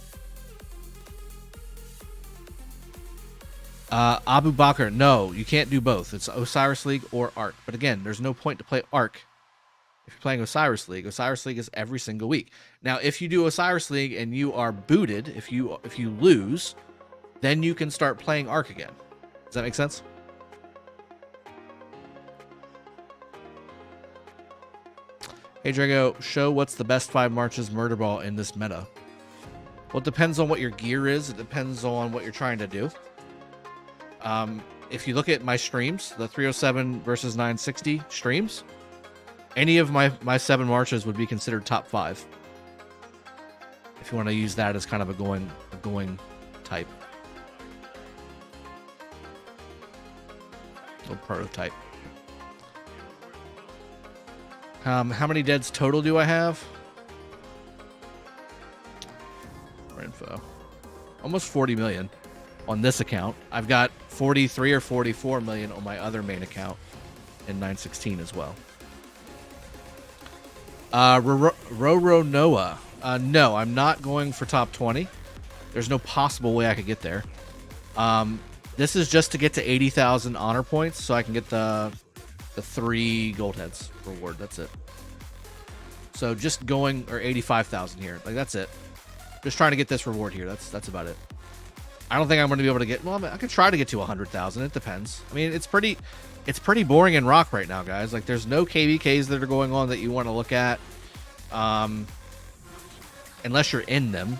Abu Bakr, no, you can't do both. It's Osiris League or Arc. But again, there's no point to play Arc if you're playing Osiris League. Osiris League is every single week. Now, if you do Osiris League and you are booted, if you lose, then you can start playing Arc again. Does that make sense? Hey Drago, show what's the best 5 marches murder ball in this meta. Well, it depends on what your gear is. It depends on what you're trying to do. If you look at my streams, the 307 versus 960 streams, any of my 7 marches would be considered top 5. If you want to use that as kind of a going type. Little prototype. How many deads total do I have? More info. Almost 40 million on this account. I've got 43 or 44 million on my other main account in 916 as well. Roro Noah. No, I'm not going for top 20. There's no possible way I could get there. This is just to get to 80,000 honor points so I can get the 3 gold heads reward. That's it. So just going, or 85,000 here. Like, that's it. Just trying to get this reward here. That's about it. I don't think I'm going to be able to get, well, I could try to get to 100,000. It depends. I mean, it's pretty boring in Rock right now, guys. Like, there's no KvKs that are going on that you want to look at. Unless you're in them.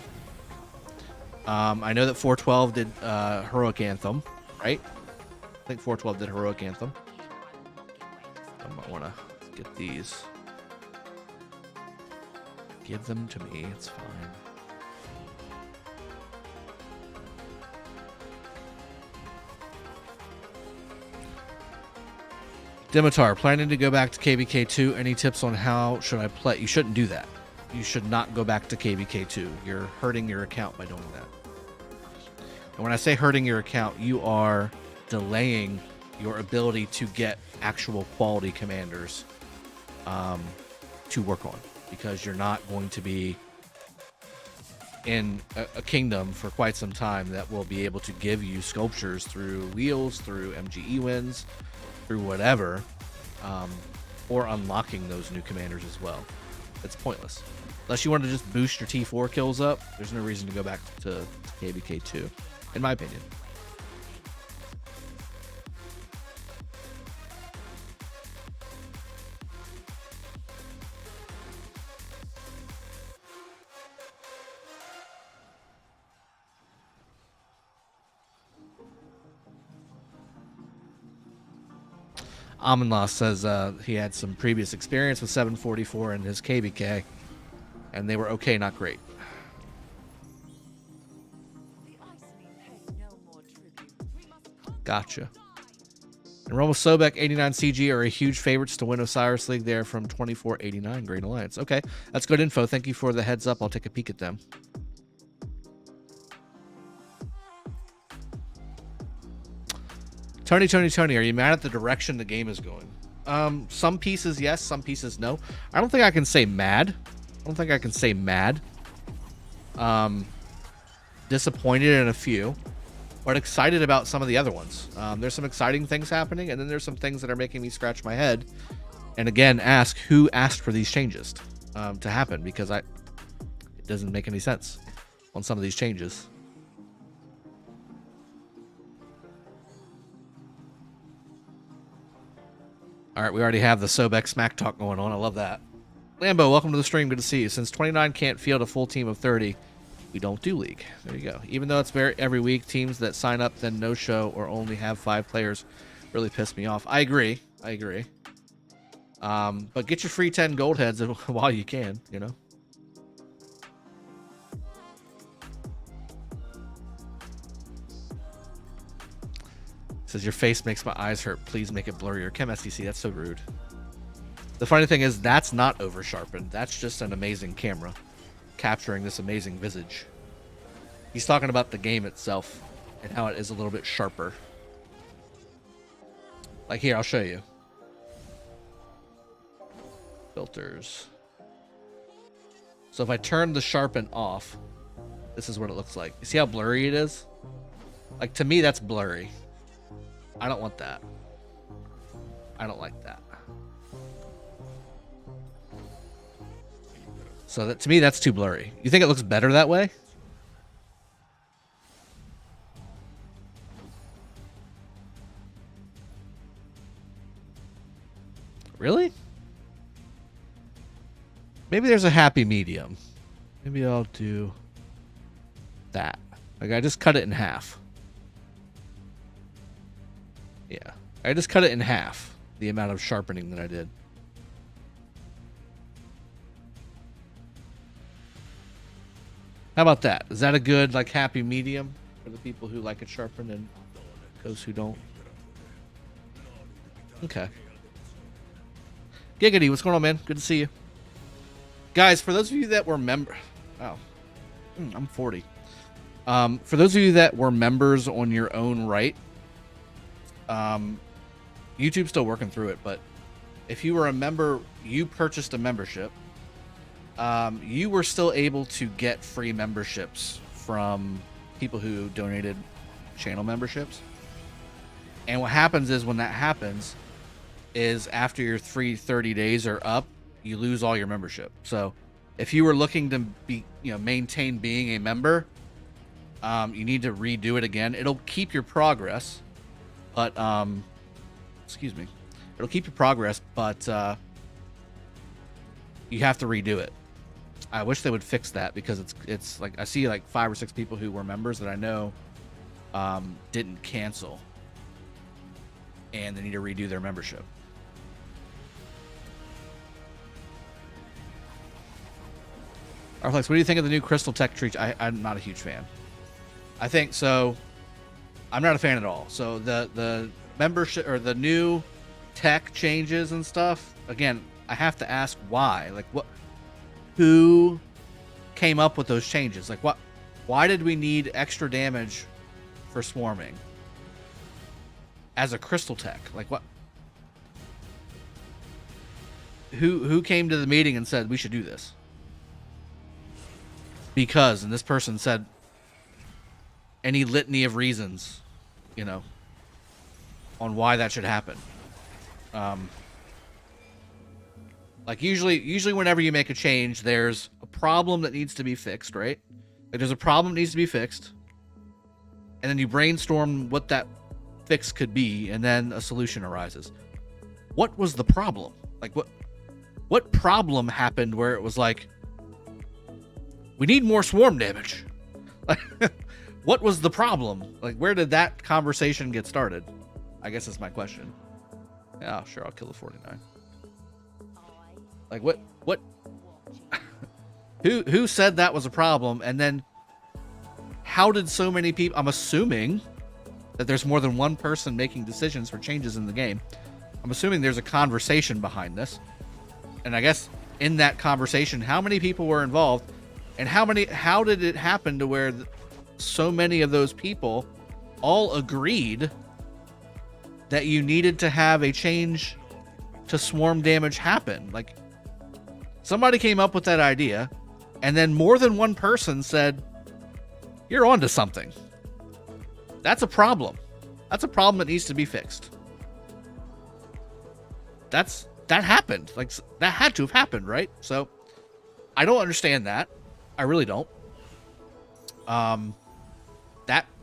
I know that 412 did Heroic Anthem, right? I think 412 did Heroic Anthem. I might want to get these. Give them to me. It's fine. Dimitar, planning to go back to KvK 2. Any tips on how should I play? You shouldn't do that. You should not go back to KvK 2. You're hurting your account by doing that. And when I say hurting your account, you are delaying your ability to get actual quality commanders to work on, because you're not going to be in a kingdom for quite some time that will be able to give you sculptures through wheels, through MGE wins, through whatever, or unlocking those new commanders as well. It's pointless. Unless you want to just boost your T4 kills up, there's no reason to go back to KvK 2, in my opinion. Amanlas says he had some previous experience with 744 in his KvK, and they were okay, not great. Gotcha. And Romo Sobek, 89 CG are a huge favorites to win Osiris League. They're from 2489 Great Alliance. Okay, that's good info. Thank you for the heads up. I'll take a peek at them. Tony, are you mad at the direction the game is going? Some pieces yes, some pieces no. I don't think I can say mad. Disappointed in a few, but excited about some of the other ones. There's some exciting things happening, and then there's some things that are making me scratch my head. And again, ask who asked for these changes to happen, because it doesn't make any sense on some of these changes. All right, we already have the Sobek smack talk going on. I love that. Lambo, welcome to the stream. Good to see you. Since 29 can't field a full team of 30, we don't do League. There you go. Even though it's every week, teams that sign up then no show or only have 5 players really piss me off. I agree. I agree. But get your free 10 gold heads while you can, you know. Says your face makes my eyes hurt. Please make it blurrier. K960, that's so rude. The funny thing is that's not over sharpened. That's just an amazing camera capturing this amazing visage. He's talking about the game itself and how it is a little bit sharper. Like here, I'll show you. Filters. So if I turn the sharpen off, this is what it looks like. You see how blurry it is? Like, to me, that's blurry. I don't want that. I don't like that. So that, to me, that's too blurry. You think it looks better that way? Really? Maybe there's a happy medium. Maybe I'll do that. Like, I just cut it in half. Yeah. I just cut it in half, the amount of sharpening that I did. How about that? Is that a good, like, happy medium for the people who like it sharpened and those who don't? Okay. Giggity, what's going on, man? Good to see you. Guys, for those of you that were I'm 40. For those of you that were members on your own right, YouTube's still working through it, but if you were a member, you purchased a membership, you were still able to get free memberships from people who donated channel memberships. And what happens is when that happens is after your free 30 days are up, you lose all your membership. So if you were looking to be, maintain being a member, you need to redo it again. It'll keep your progress, but, excuse me, it'll keep your progress, but, you have to redo it. I wish they would fix that because it's like, I see like 5 or 6 people who were members that I know, didn't cancel and they need to redo their membership. Arflex, what do you think of the new Crystal Tech tree? I'm not a huge fan. I think so. I'm not a fan at all. So the membership or the new tech changes and stuff. Again, I have to ask why. Like, who came up with those changes? Like, why did we need extra damage for swarming as a crystal tech? Like, what? Who came to the meeting and said we should do this? Because, and this person said any litany of reasons, on why that should happen. Like usually whenever you make a change, there's a problem that needs to be fixed, right? Like there's a problem that needs to be fixed, and then you brainstorm what that fix could be, and then a solution arises. What was the problem? Like what problem happened where it was like, we need more swarm damage? What was the problem? Like, where did that conversation get started? I guess that's my question. Yeah, sure, I'll kill the 49. Like, what? Who said that was a problem? And then, how did so many people... I'm assuming that there's more than one person making decisions for changes in the game. I'm assuming there's a conversation behind this. And I guess in that conversation, how many people were involved? And how did it happen to where so many of those people all agreed that you needed to have a change to swarm damage happen? Like, somebody came up with that idea, and then more than one person said, you're onto something. That's a problem. That's a problem that needs to be fixed. That happened. Like, that had to have happened, right? So, I don't understand that. I really don't.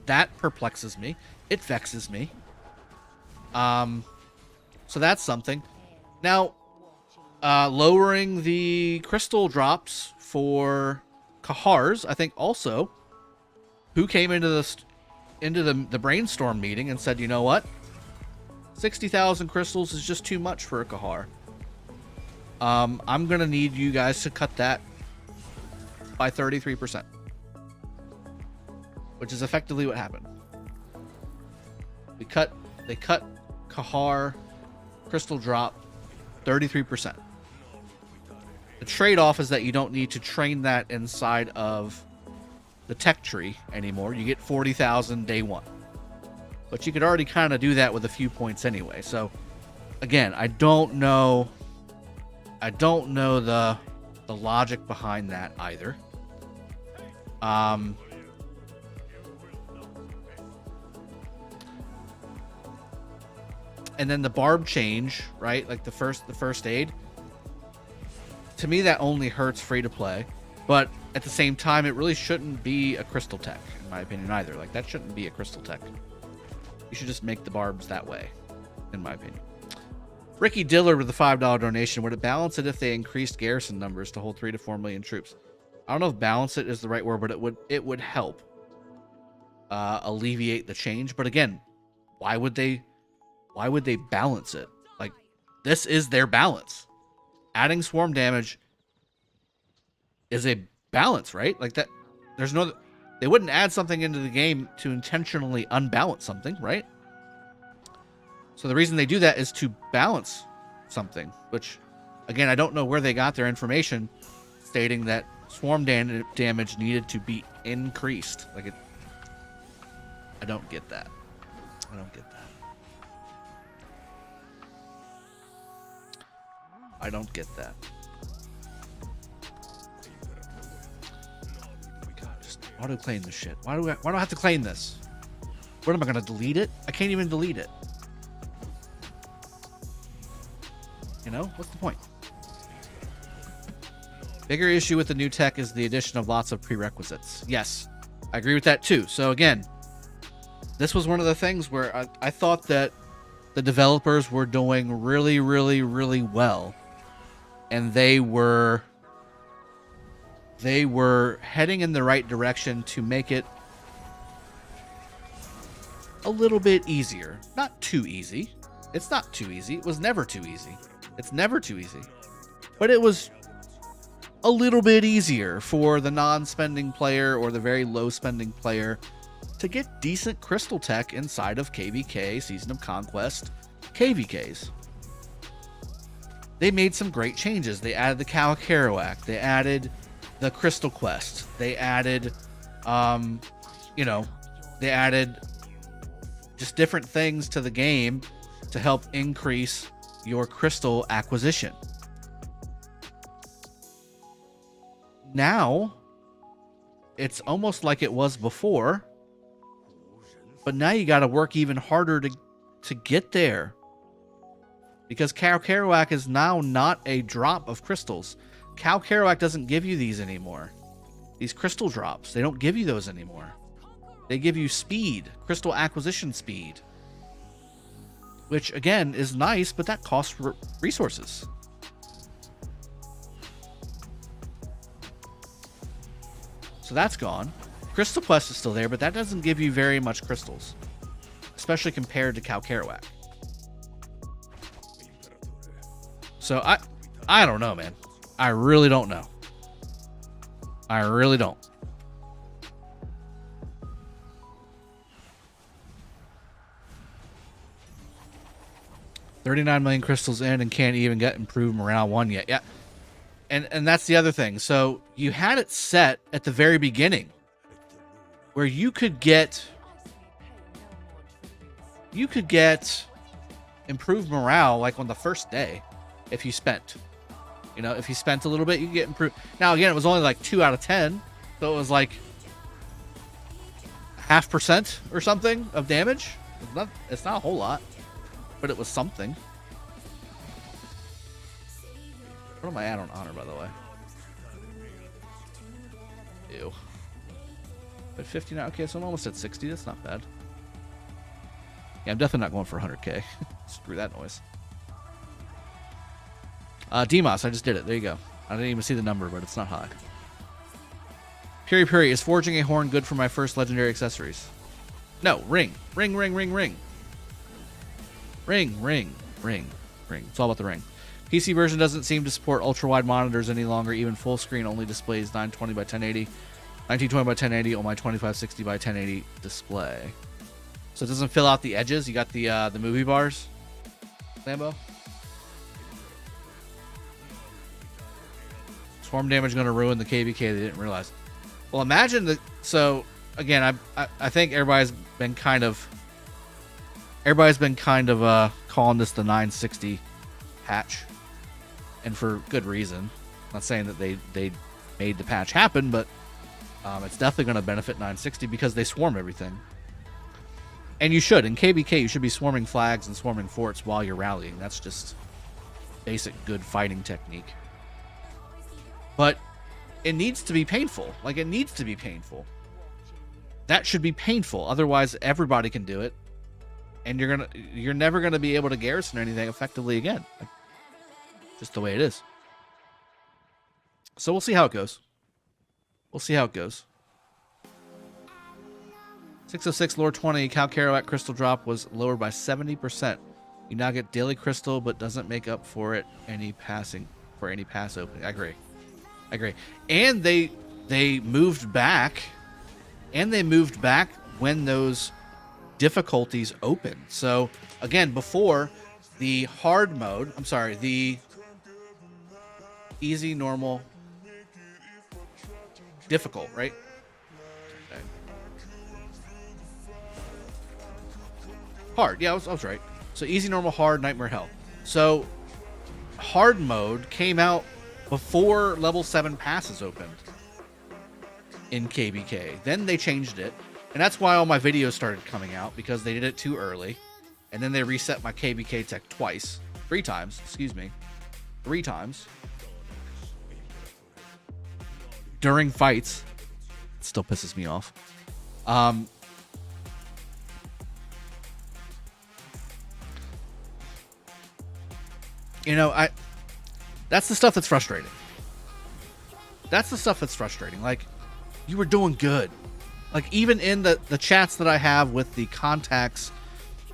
That perplexes me. It vexes me. So that's something. Now, lowering the crystal drops for Kahars, I think also, who came into the brainstorm meeting and said, you know what? 60,000 crystals is just too much for a Kahar. I'm going to need you guys to cut that by 33%. Which is effectively what happened. They cut Kahar crystal drop 33%. The trade-off is that you don't need to train that inside of the tech tree anymore. You get 40,000 day one. But you could already kind of do that with a few points anyway. So, again, I don't know the logic behind that either. And then the barb change, right? Like the first aid. To me, that only hurts free to play. But at the same time, it really shouldn't be a crystal tech, in my opinion, either. Like, that shouldn't be a crystal tech. You should just make the barbs that way, in my opinion. Ricky Dillard with the $5 donation. Would it balance it if they increased garrison numbers to hold 3 to 4 million troops? I don't know if balance it is the right word, but it would help alleviate the change. But again, why would they balance it? Like, this is their balance. Adding swarm damage is a balance, right? Like that. They wouldn't add something into the game to intentionally unbalance something, right? So the reason they do that is to balance something, which, again, I don't know where they got their information stating that swarm damage needed to be increased. Like, I don't get that. I don't get that. I don't get that. God, just auto-claim this shit. Why do I have to claim this? What am I going to delete it? I can't even delete it. You know, what's the point? Bigger issue with the new tech is the addition of lots of prerequisites. Yes, I agree with that too. So again, this was one of the things where I thought that the developers were doing really, really, really well. And they were heading in the right direction to make it a little bit easier. Not too easy. It's not too easy. It was never too easy. It's never too easy. But it was a little bit easier for the non-spending player or the very low-spending player to get decent crystal tech inside of KvK, Season of Conquest, KvKs. They made some great changes. They added the KvK. They added the Crystal Quest. They added, they added just different things to the game to help increase your crystal acquisition. Now, it's almost like it was before, but now you got to work even harder to get there. Because KvK is now not a drop of crystals. KvK doesn't give you these anymore. These crystal drops, they don't give you those anymore. They give you speed, crystal acquisition speed. Which, again, is nice, but that costs resources. So that's gone. Crystal Quest is still there, but that doesn't give you very much crystals. Especially compared to KvK. So I don't know, man. I really don't know. I really don't. $39 million crystals in and can't even get improved morale 1 yet. Yeah. And that's the other thing. So you had it set at the very beginning where you could get improved morale like on the first day. If you spent, if you spent a little bit, you get improved. Now, again, it was only like 2 out of 10. So it was like 0.5% or something of damage. It's not a whole lot, but it was something. What am I at on honor, by the way? Ew. But 50 now. Okay, so I'm almost at 60. That's not bad. Yeah, I'm definitely not going for 100K. Screw that noise. Demos, I just did it. There you go. I didn't even see the number, but it's not high. Puri Puri, is forging a horn good for my first legendary accessories? No, ring. Ring, ring, ring, ring. Ring, ring, ring, ring. It's all about the ring. PC version doesn't seem to support ultra-wide monitors any longer. Even full screen only displays 920 by 1080. 1920 by 1080 on my 2560 by 1080 display. So it doesn't fill out the edges. You got the movie bars, Lambo. Swarm damage going to ruin the KvK. They didn't realize. Well, imagine that. So again, I think everybody's been kind of calling this the 960 patch, and for good reason. I'm not saying that they made the patch happen, but it's definitely going to benefit 960 because they swarm everything. And you should. In KvK, you should be swarming flags and swarming forts while you're rallying. That's just basic good fighting technique. But it needs to be painful. Like, it needs to be painful. That should be painful. Otherwise, everybody can do it. And you're never going to be able to garrison anything effectively again. Like, just the way it is. So we'll see how it goes. We'll see how it goes. 606 lore 20 KvK at crystal drop was lowered by 70%. You now get daily crystal, but doesn't make up for it any pass opening. I agree. And they moved back. And they moved back when those difficulties opened. So again, before the hard mode, the easy, normal, difficult, right? Okay. Hard, yeah, I was right. So easy, normal, hard, nightmare, hell. So hard mode came out before level 7 passes opened in KvK. Then they changed it, and that's why all my videos started coming out, because they did it too early. And then they reset my KvK tech three times, during fights. It still pisses me off. You know, that's the stuff that's frustrating. Like, you were doing good. Like, even in the chats that I have with the contacts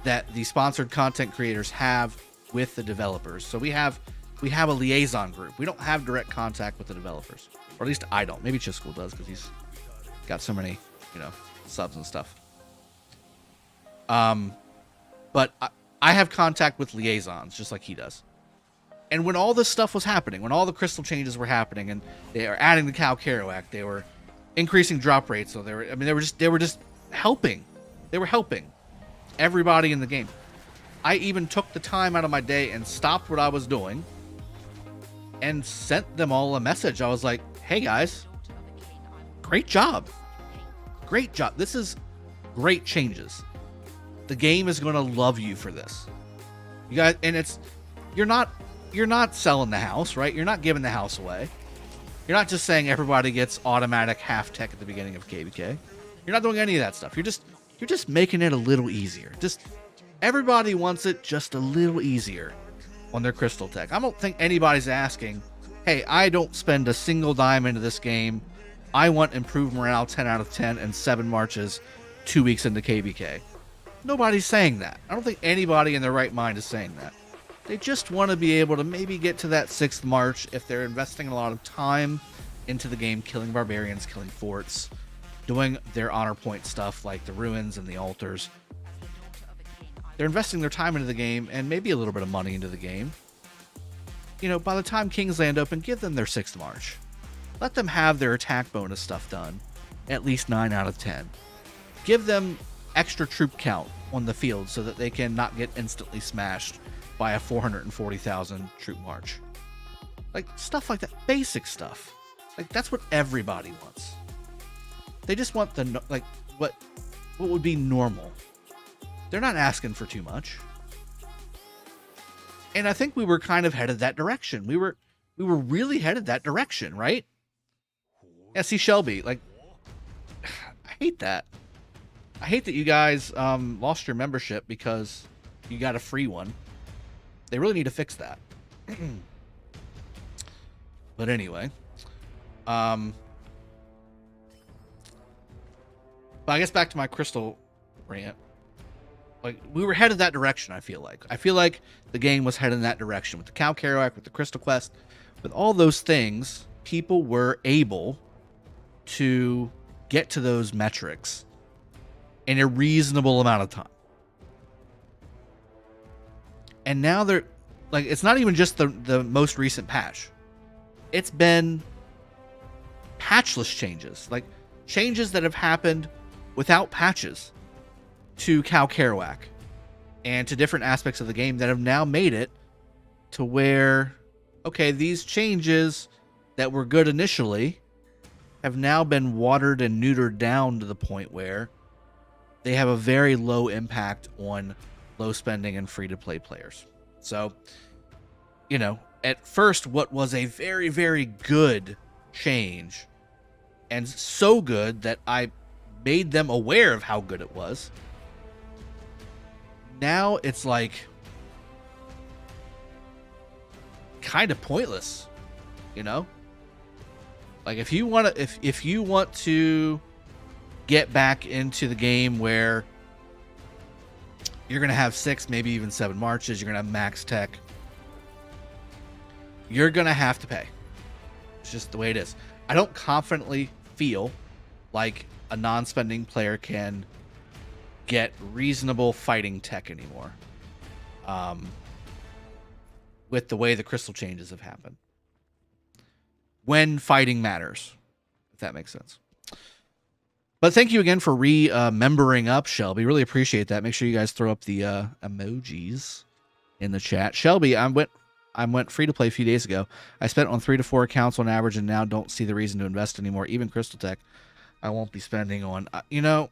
that the sponsored content creators have with the developers. So we have a liaison group. We don't have direct contact with the developers. Or at least I don't. Maybe Chiscool does, because he's got so many, subs and stuff. But I have contact with liaisons, just like he does. And when all this stuff was happening, when all the crystal changes were happening, and they are adding the KvK, they were increasing drop rates. So they were just helping. They were helping everybody in the game. I even took the time out of my day and stopped what I was doing and sent them all a message. I was like, "Hey guys, great job. Great job. This is great changes. The game is going to love you for this. You guys, and you're not selling the house, right? You're not giving the house away. You're not just saying everybody gets automatic half tech at the beginning of KvK. You're not doing any of that stuff. You're just making it a little easier. Just everybody wants it just a little easier on their crystal tech. I don't think anybody's asking, "Hey, I don't spend a single dime into this game. I want improved morale 10 out of 10 and 7 marches 2 weeks into KvK." Nobody's saying that. I don't think anybody in their right mind is saying that. They just want to be able to maybe get to that 6th march if they're investing a lot of time into the game, killing barbarians, killing forts, doing their honor point stuff like the ruins and the altars. They're investing their time into the game and maybe a little bit of money into the game. By the time Kingsland open, give them their 6th march. Let them have their attack bonus stuff done, at least 9 out of 10. Give them extra troop count on the field so that they can not get instantly smashed by a 440,000 troop march. Like, stuff like that. Basic stuff. Like, that's what everybody wants. They just want what would be normal. They're not asking for too much. And I think we were kind of headed that direction. We were really headed that direction, right? Yeah, see Shelby, like, I hate that. I hate that you guys lost your membership because you got a free one. They really need to fix that. But anyway, but I guess back to my crystal rant. Like, we were headed that direction, I feel like. I feel like the game was headed in that direction. With the KvK, with the Crystal Quest, with all those things, people were able to get to those metrics in a reasonable amount of time. And now they're, like, it's not even just the most recent patch. It's been patchless changes. Like, changes that have happened without patches to KvK and to different aspects of the game that have now made it to where, okay, these changes that were good initially have now been watered and neutered down to the point where they have a very low impact on low spending and free-to-play players. So, you know, at first, what was a very, very good change, and so good that I made them aware of how good it was, now it's like kind of pointless, you know? Like, if you want to, if you want to get back into the game where you're gonna have 6, maybe even 7 marches, you're gonna have max tech, you're gonna have to pay. It's just the way it is. I don't confidently feel like a non-spending player can get reasonable fighting tech anymore, with the way the crystal changes have happened. When fighting matters, if that makes sense. But thank you again for remembering up, Shelby. Really appreciate that. Make sure you guys throw up the emojis in the chat. Shelby, I went free to play a few days ago. I spent on 3 to 4 accounts on average, and now don't see the reason to invest anymore. Even Crystal Tech, I won't be spending on. You know,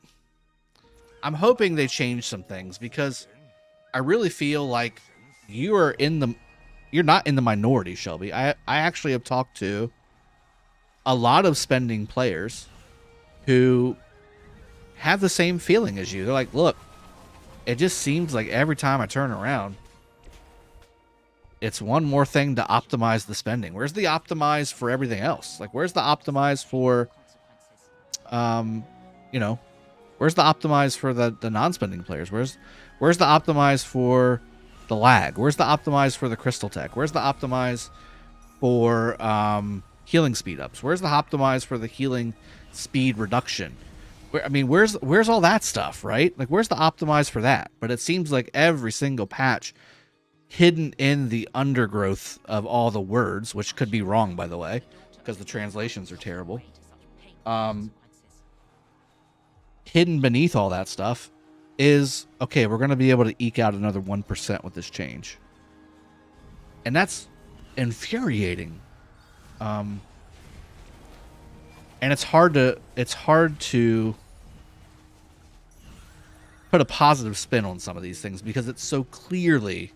I'm hoping they change some things, because I really feel like you're not in the minority, Shelby. I actually have talked to a lot of spending players who have the same feeling as you. They're like, look, it just seems like every time I turn around, it's one more thing to optimize the spending. Where's the optimize for everything else? Like, where's the optimize for, you know, where's the optimize for the non-spending players? Where's the optimize for the lag? Where's the optimize for the crystal tech? Where's the optimize for healing speed ups? Where's the optimize for the healing speed reduction? Where's all that stuff, right? Like, where's the optimize for that? But it seems like every single patch, hidden in the undergrowth of all the words, which could be wrong, by the way, because the translations are terrible. Hidden beneath all that stuff is, okay, we're going to be able to eke out another 1% with this change. And that's infuriating. And it's hard to put a positive spin on some of these things, because it's so clearly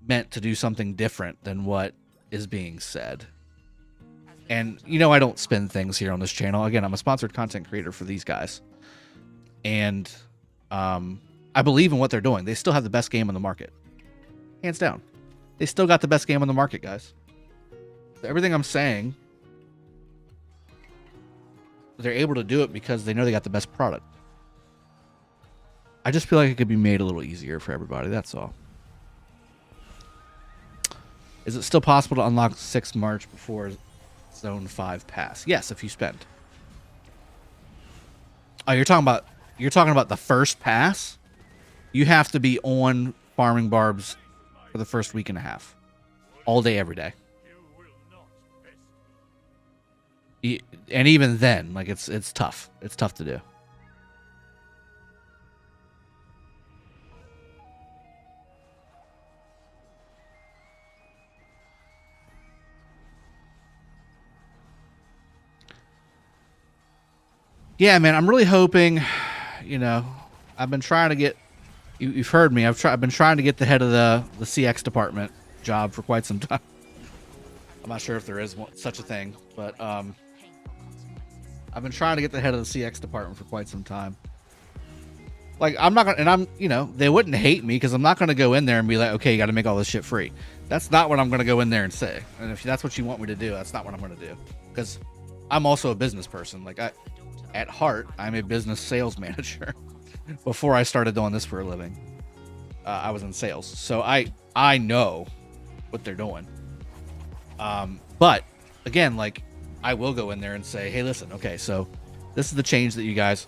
meant to do something different than what is being said. And, you know, I don't spin things here on this channel. Again, I'm a sponsored content creator for these guys. And I believe in what they're doing. They still have the best game on the market. Hands down. They still got the best game on the market, guys. So everything I'm saying, they're able to do it because they know they got the best product. I just feel like it could be made a little easier for everybody. That's all. Is it still possible to unlock 6 March before Zone 5 pass? Yes, if you spend. Oh, you're talking about the first pass? You have to be on farming barbs for the first week and a half. All day, every day. And even then, like, it's tough. It's tough to do. Yeah, man, I'm really hoping, you know, I've been trying to get, you've heard me, I've been trying to get the head of the CX department job for quite some time. I'm not sure if there is such a thing, but I've been trying to get the head of the CX department for quite some time. Like, I'm not gonna, and I'm, you know, they wouldn't hate me because I'm not gonna go in there and be like, okay, you got to make all this shit free. That's not what I'm going to go in there and say. And if that's what you want me to do, that's not what I'm going to do. Because I'm also a business person. Like, at heart, I'm a business sales manager. Before I started doing this for a living, I was in sales. So I know what they're doing. But, again, like, I will go in there and say, hey, listen, okay, so this is the change that you guys...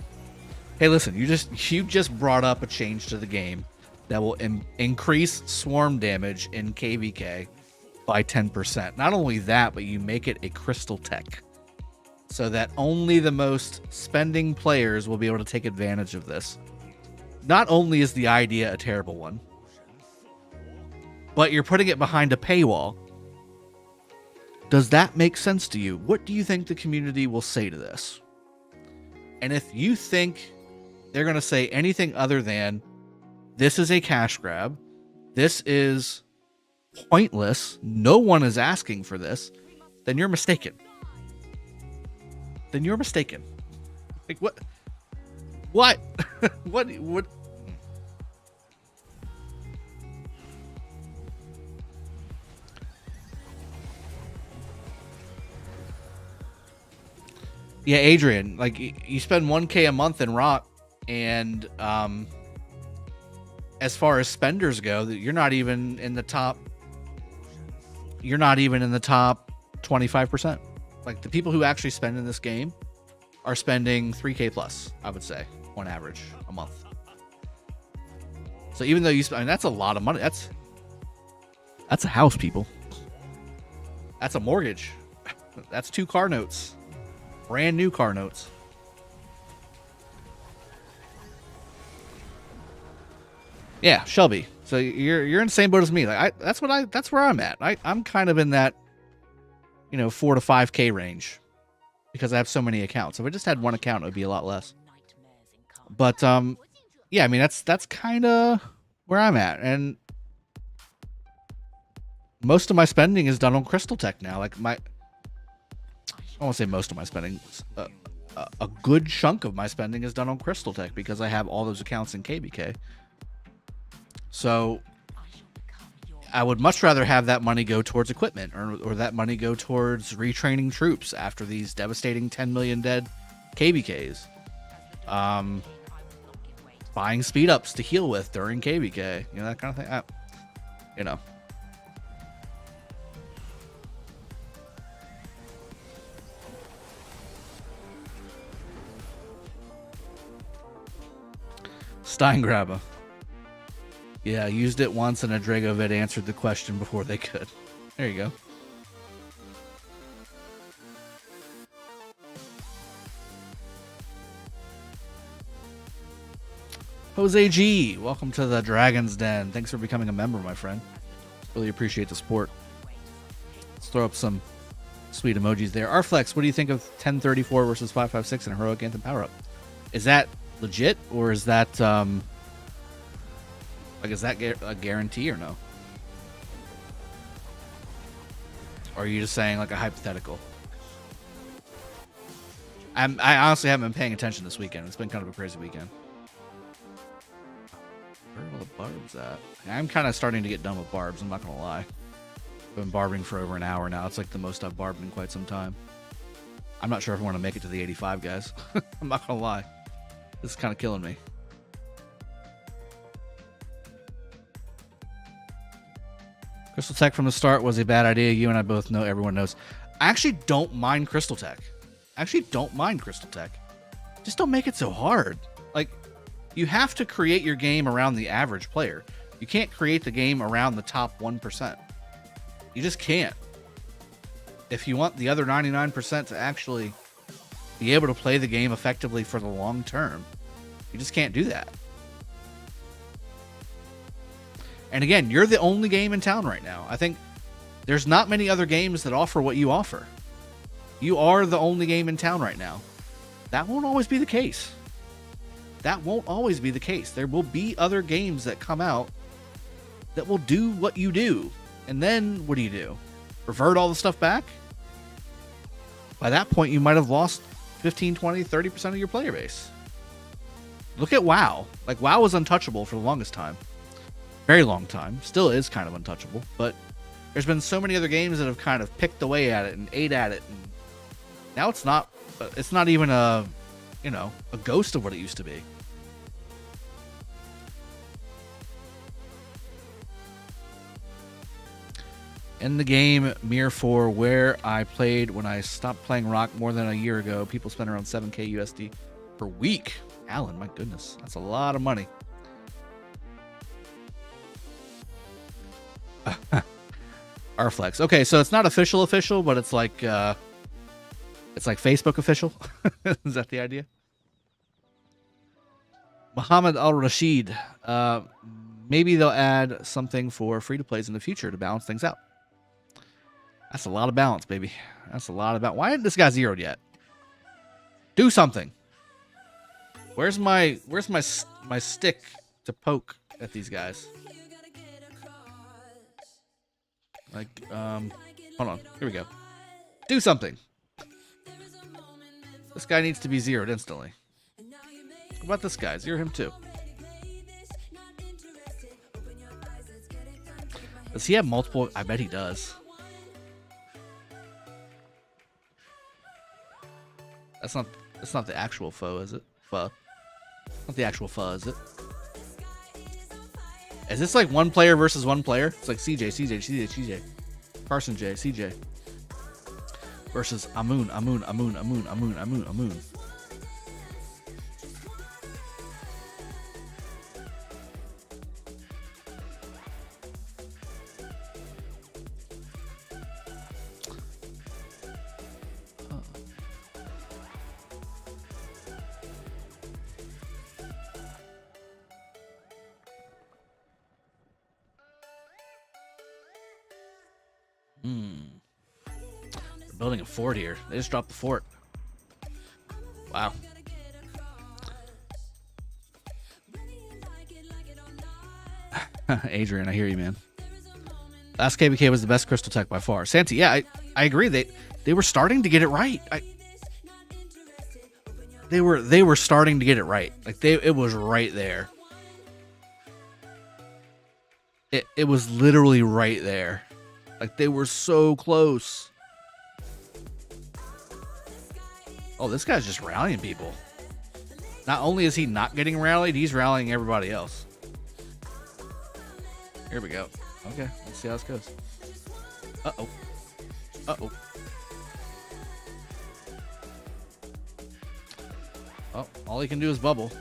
Hey, listen, you just brought up a change to the game that will increase swarm damage in KvK by 10%. Not only that, but you make it a crystal tech so that only the most spending players will be able to take advantage of this. Not only is the idea a terrible one, but you're putting it behind a paywall. Does that make sense to you? What do you think the community will say to this? And if you think they're going to say anything other than, this is a cash grab, this is pointless, no one is asking for this, then you're mistaken. Then you're mistaken. Like, what? What? What? Yeah, Adrian, like, you spend 1K a month in Rock, and as far as spenders go, you're not even in the top 25%. Like, the people who actually spend in this game are spending 3K plus, I would say, on average a month. So even though you spend, I mean, that's a lot of money. That's a house, people. That's a mortgage. That's 2 car notes. Brand new car notes. Yeah, Shelby. So you're in the same boat as me. Like, that's where I'm at. I'm kind of in that, 4 to 5K range because I have so many accounts. If I just had one account, it would be a lot less. But yeah, I mean, that's kind of where I'm at, and most of my spending is done on Crystal Tech now. Like, I won't say most of my spending. A good chunk of my spending is done on Crystal Tech because I have all those accounts in KvK. So I would much rather have that money go towards equipment or that money go towards retraining troops after these devastating 10 million dead KvKs. Buying speed ups to heal with during KvK. That kind of thing. Steingrabber. Yeah, I used it once and a Dragovid answered the question before they could. There you go. Jose G, welcome to the Dragon's Den. Thanks for becoming a member, my friend. Really appreciate the support. Let's throw up some sweet emojis there. Arflex, what do you think of 1034 versus 556 in a Heroic Anthem power-up? Is that legit, or is that is that a guarantee or no? Or are you just saying like a hypothetical? I honestly haven't been paying attention this weekend. It's been kind of a crazy weekend. Where are all the barbs at? I'm kind of starting to get done with barbs, I'm not gonna lie. I've been barbing for over an hour now. It's like the most I've barbed in quite some time. I'm not sure if I want to make it to the 85, guys. I'm not gonna lie. This is kind of killing me. Crystal Tech from the start was a bad idea. You and I both know, everyone knows. I actually don't mind Crystal Tech. Just don't make it so hard. Like, you have to create your game around the average player. You can't create the game around the top 1%. You just can't. If you want the other 99% to actually be able to play the game effectively for the long term, you just can't do that. And again, you're the only game in town right now. I think there's not many other games that offer what you offer. You are the only game in town right now. That won't always be the case. There will be other games that come out that will do what you do. And then what do you do? Revert all the stuff back? By that point, you might have lost 15, 20, 30% of your player base. Look at WoW. Like, WoW was untouchable for the longest time. Very long time. Still is kind of untouchable. But There's been so many other games that have kind of picked away at it and ate at it, and now it's not even a, you know, a ghost of what it used to be. In the game Mirror 4, where I played when I stopped playing Rock more than a year ago, people spend around 7K USD per week. Alan, my goodness, that's a lot of money. Rflex. Okay, so it's not official, but it's like Facebook official. Is that the idea? Muhammad Al Rashid. Maybe they'll add something for free-to-plays in the future to balance things out. That's a lot of balance, baby. That's a lot of balance. Why isn't this guy zeroed yet? Do something. Where's my stick to poke at these guys? Like, hold on. Here we go. Do something. This guy needs to be zeroed instantly. What about this guy? Zero him too. Does he have multiple? I bet he does. That's not the actual foe, is it? Foe. Not the actual foe, is it? Is this like one player versus one player? It's like CJ. Carson J, CJ. Versus Amun. They're building a fort here. They just dropped the fort. Wow. Adrian, I hear you, man. Last KvK was the best crystal tech by far. Santi, yeah, I agree. They were starting to get it right. They were starting to get it right. Like it was right there. It was literally right there. Like they were so close. Oh, this guy's just rallying people. Not only is he not getting rallied, he's rallying everybody else. Here we go. Okay, let's see how this goes. Uh-oh. Uh-oh. Oh, all he can do is bubble.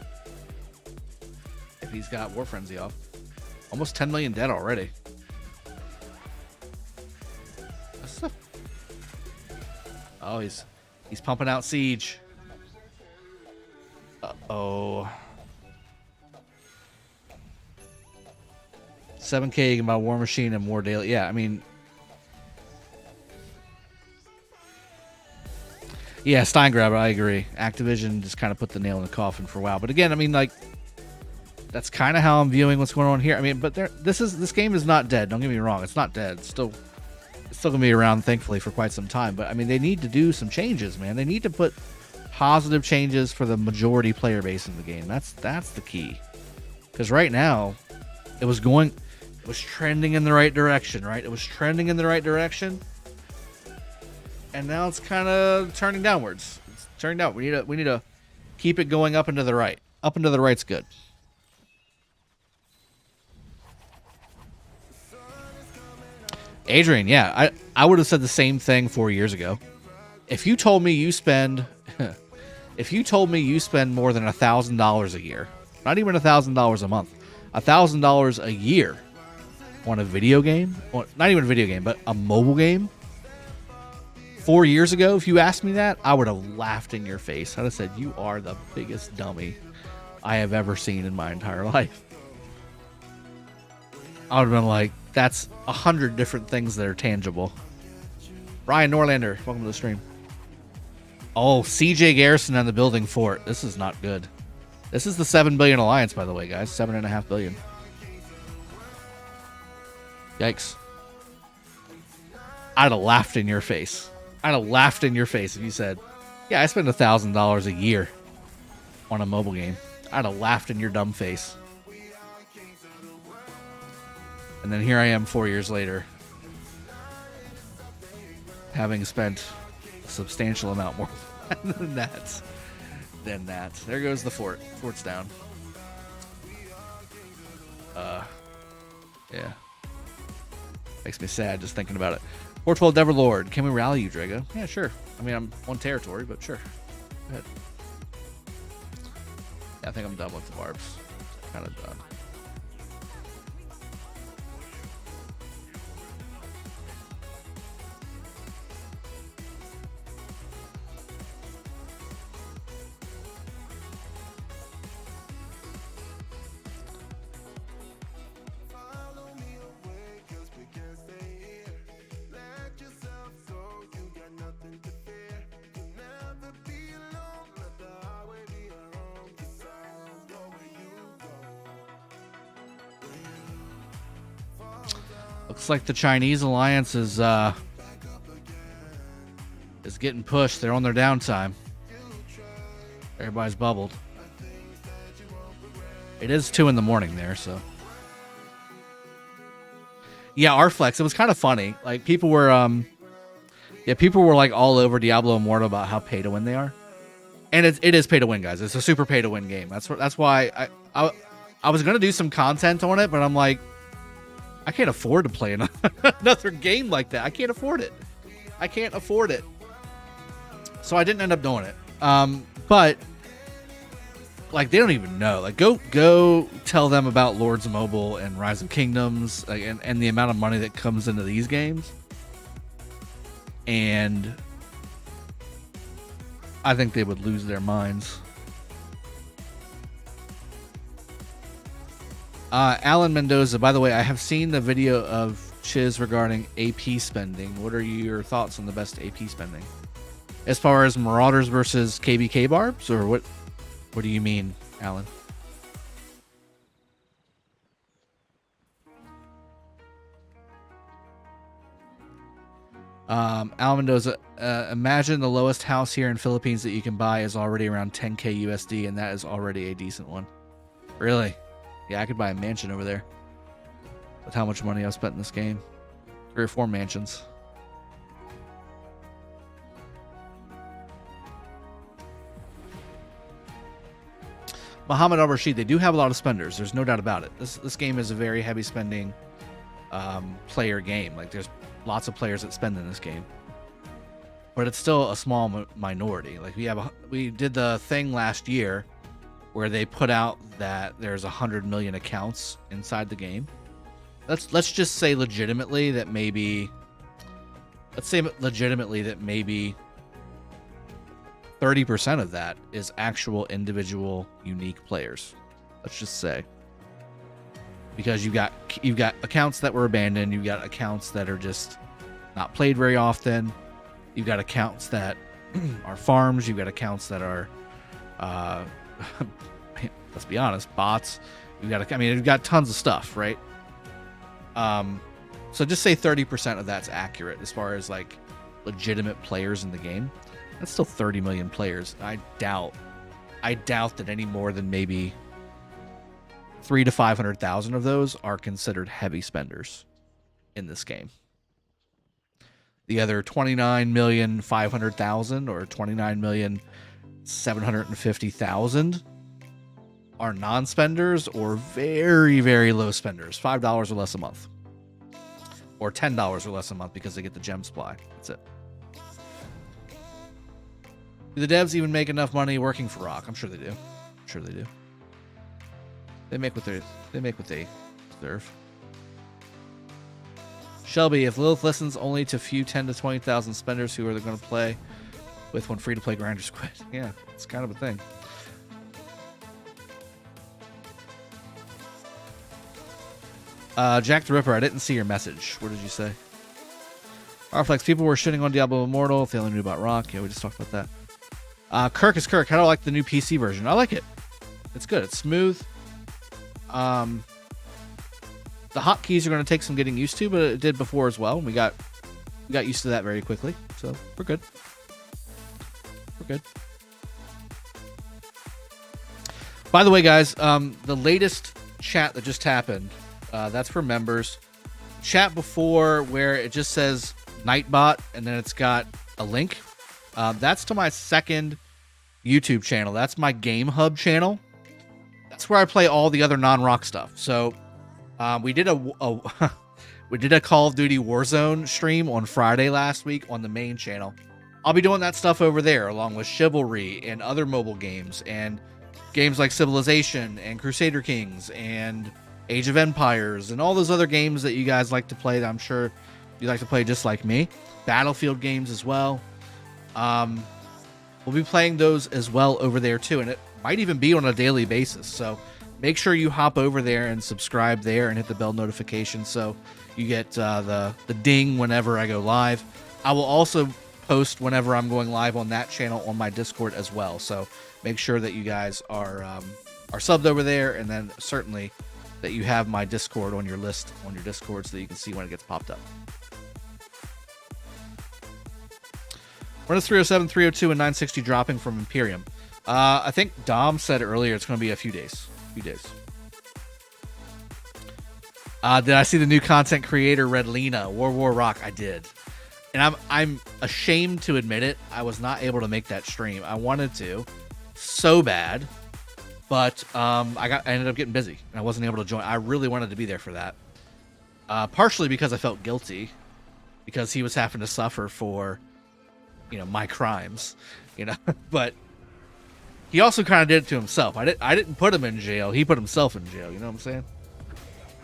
If he's got War Frenzy off. Almost 10 million dead already. Oh, he's pumping out siege. Uh-oh. 7K, you can buy War Machine and more daily. Yeah, I mean... Yeah, Steingraber, I agree. Activision just kind of put the nail in the coffin for a while. But again, I mean, like... That's kind of how I'm viewing what's going on here. I mean, but this game is not dead. Don't get me wrong. It's not dead. It's still going to be around, thankfully, for quite some time. But, I mean, they need to do some changes, man. They need to put positive changes for the majority player base in the game. That's the key. Because right now, it was trending in the right direction, right? It was trending in the right direction. And now it's kind of turning downwards. It's turning down. We need to keep it going up and to the right. Up and to the right's good. Adrian, yeah, I would have said the same thing 4 years ago. If you told me you spend more than $1,000 a year, not even $1,000 a month, $1,000 a year on a video game, not even a video game, but a mobile game, 4 years ago, if you asked me that, I would have laughed in your face. I'd have said, you are the biggest dummy I have ever seen in my entire life. I would have been like, that's 100 different things that are tangible. Ryan Norlander, welcome to the stream. Oh, CJ Garrison on the building fort. This is not good. This is the 7 billion alliance, by the way, guys. 7.5 billion. Yikes. I'd have laughed in your face. I'd have laughed in your face if you said, yeah, I spend $1,000 a year on a mobile game. I'd have laughed in your dumb face. And then here I am 4 years later, having spent a substantial amount more than that. There goes the fort. Fort's down. Yeah. Makes me sad just thinking about it. 412 Dever Lord, can we rally you, Drago? Yeah, sure. I mean, I'm on territory, but sure. Go ahead. Yeah, I think I'm done with the barbs. Kind of done. Looks like the Chinese alliance is getting pushed. They're on their downtime. Everybody's bubbled. It is 2 in the morning there, so. Yeah, Arflex. It was kind of funny. Like people were like all over Diablo Immortal about how pay to win they are. And it is pay to win, guys. It's a super pay to win game. That's why I was gonna do some content on it, but I'm like, I can't afford to play another game like that. I can't afford it. So I didn't end up doing it. But like they don't even know. Like go tell them about Lords Mobile and Rise of Kingdoms, like, and the amount of money that comes into these games. And I think they would lose their minds. Alan Mendoza, by the way, I have seen the video of Chiz regarding AP spending. What are your thoughts on the best AP spending? As far as Marauders versus KvK barbs, or what do you mean, Alan? Alan Mendoza, imagine the lowest house here in Philippines that you can buy is already around 10k USD, and that is already a decent one. Really? Yeah, I could buy a mansion over there with how much money I've spent in this game. 3 or 4 mansions. Muhammad Al-Rashid, they do have a lot of spenders. There's no doubt about it. This game is a very heavy spending player game. Like there's lots of players that spend in this game. But it's still a small minority. Like we did the thing last year where they put out that there's 100 million accounts inside the game. Let's just say legitimately that maybe 30% of that is actual individual unique players. Let's just say. Because you've got accounts that were abandoned, you've got accounts that are just not played very often. You've got accounts that are farms, you've got accounts that are let's be honest, bots. You've got tons of stuff, right? So just say 30% of that's accurate as far as like legitimate players in the game. That's still 30 million players. I doubt that any more than maybe 300,000 to 500,000 of those are considered heavy spenders in this game. The other 29,500,000 or 29,750,000 are non-spenders or very, very low spenders. $5 or less a month. Or $10 or less a month because they get the gem supply. That's it. Do the devs even make enough money working for Rock? I'm sure they do. They make what they deserve. Shelby, if Lilith listens only to few 10 to 20,000 spenders who are going to play with when free-to-play grinders quit. Yeah, it's kind of a thing. Jack the Ripper, I didn't see your message. What did you say? Arflex, people were shitting on Diablo Immortal if they only knew about Rock. Yeah, we just talked about that. Kirk is Kirk. How do I like the new PC version? I like it. It's good. It's smooth. The hotkeys are going to take some getting used to, but it did before as well. We got used to that very quickly, so we're good. By the way, guys, the latest chat that just happened, that's for members. Chat before where it just says Nightbot, and then it's got a link. That's to my second YouTube channel. That's my Game Hub channel. That's where I play all the other non-rock stuff. So we did we did a Call of Duty Warzone stream on Friday last week on the main channel. I'll be doing that stuff over there, along with Chivalry and other mobile games, and games like Civilization and Crusader Kings and Age of Empires and all those other games that you guys like to play that I'm sure you like to play just like me. Battlefield games as well. We'll be playing those as well over there too, and it might even be on a daily basis. So make sure you hop over there and subscribe there and hit the bell notification so you get the ding whenever I go live. I will also post whenever I'm going live on that channel on my Discord as well. So make sure that you guys are subbed over there, and then certainly that you have my Discord on your list on your Discord so that you can see when it gets popped up. When is 307, 302, and 960 dropping from Imperium? I think Dom said earlier it's going to be a few days. Did I see the new content creator Red Lena War Rock? I did, and I'm ashamed to admit it. I was not able to make that stream. I wanted to so bad, but I ended up getting busy and I wasn't able to join. I really wanted to be there for that, partially because I felt guilty because he was having to suffer for, you know, my crimes, you know. But he also kind of did it to himself. I didn't put him in jail. He put himself in jail. You know what I'm saying?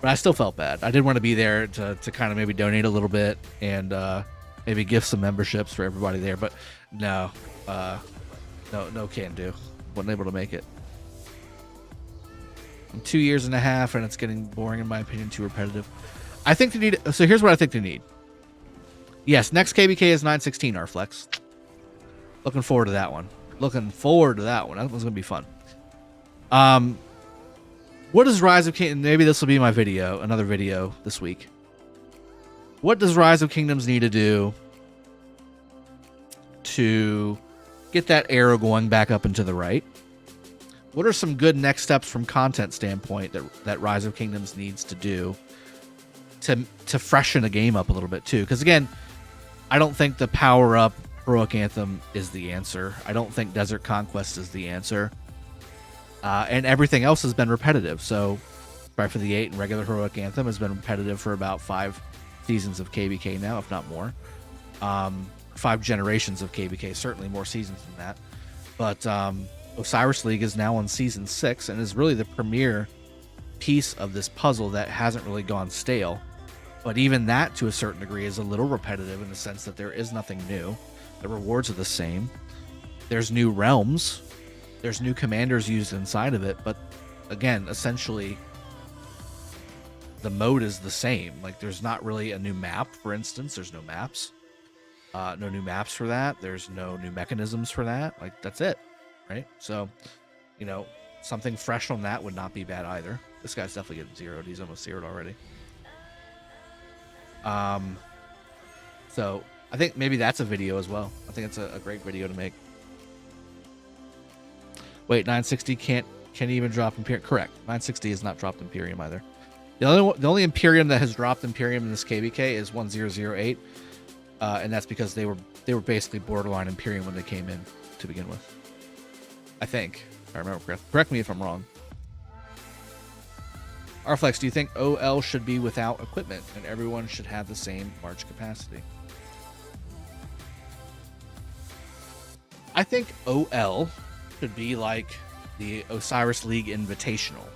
But I still felt bad. I did want to be there to kind of maybe donate a little bit and maybe gift some memberships for everybody there. But no can do. Wasn't able to make it. I'm 2 years and a half, and it's getting boring in my opinion. Too repetitive. I think they need. So here's what I think they need. Yes, next KvK is 916 Arflex. Looking forward to that one. That one's gonna be fun. What does Rise of Kingdoms? Maybe this will be my video, another video this week. What does Rise of Kingdoms need to do to get that arrow going back up and to the right? What are some good next steps from content standpoint that Rise of Kingdoms needs to do to freshen the game up a little bit too? Because again, I don't think the power up Heroic Anthem is the answer. I don't think Desert Conquest is the answer. And everything else has been repetitive. So Strife for the 8 and regular Heroic Anthem has been repetitive for about 5 seasons of KvK now, if not more. 5 generations of KvK, certainly more seasons than that. But Osiris League is now on season 6 and is really the premier piece of this puzzle that hasn't really gone stale. But even that, to a certain degree, is a little repetitive in the sense that there is nothing new. The rewards are the same. There's new realms. There's new commanders used inside of it. But again, essentially, the mode is the same. Like, there's not really a new map, for instance. There's no maps. No new maps for that. There's no new mechanisms for that. Like, that's it, right? So, you know, something fresh on that would not be bad either. This guy's definitely getting zeroed. He's almost zeroed already. So I think maybe that's a video as well. I think it's a great video to make. Wait, 960 can't even drop Imperium. Correct. 960 has not dropped Imperium either. The only Imperium that has dropped Imperium in this KvK is 1008, and that's because they were basically borderline Imperium when they came in to begin with. I think, if I remember correct. Correct me if I'm wrong. Arflex, do you think OL should be without equipment and everyone should have the same march capacity? I think OL should be like the Osiris League Invitational.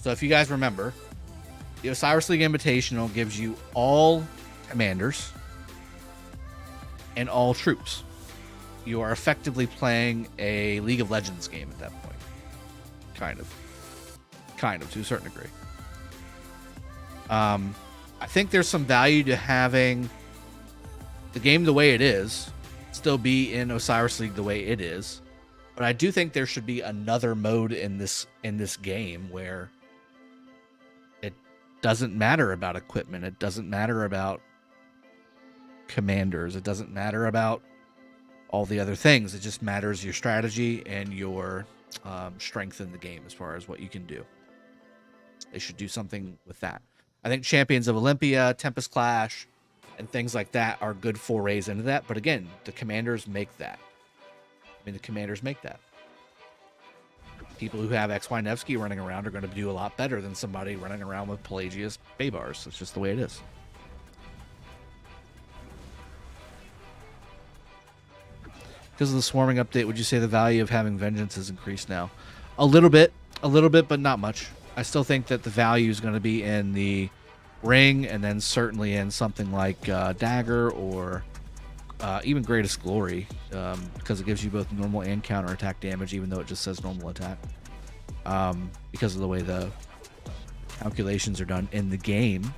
So if you guys remember, the Osiris League Invitational gives you all commanders and all troops. You are effectively playing a League of Legends game at that point. Kind of, to a certain degree. I think there's some value to having the game the way it is, still be in Osiris League the way it is, but I do think there should be another mode in this game where it doesn't matter about equipment, it doesn't matter about commanders, it doesn't matter about all the other things. It just matters your strategy and your strength in the game as far as what you can do. They should do something with that. I think Champions of Olympia, Tempest Clash, and things like that are good forays into that. But again, the commanders make that. I mean, the commanders make that. People who have XY Nevsky running around are going to do a lot better than somebody running around with Pelagius Bay Bars. It's just the way it is. Because of the swarming update, would you say the value of having Vengeance has increased now? A little bit, but not much. I still think that the value is going to be in the ring, and then certainly in something like Dagger or even Greatest Glory, because it gives you both normal and counterattack damage, even though it just says normal attack. Because of the way the calculations are done in the game.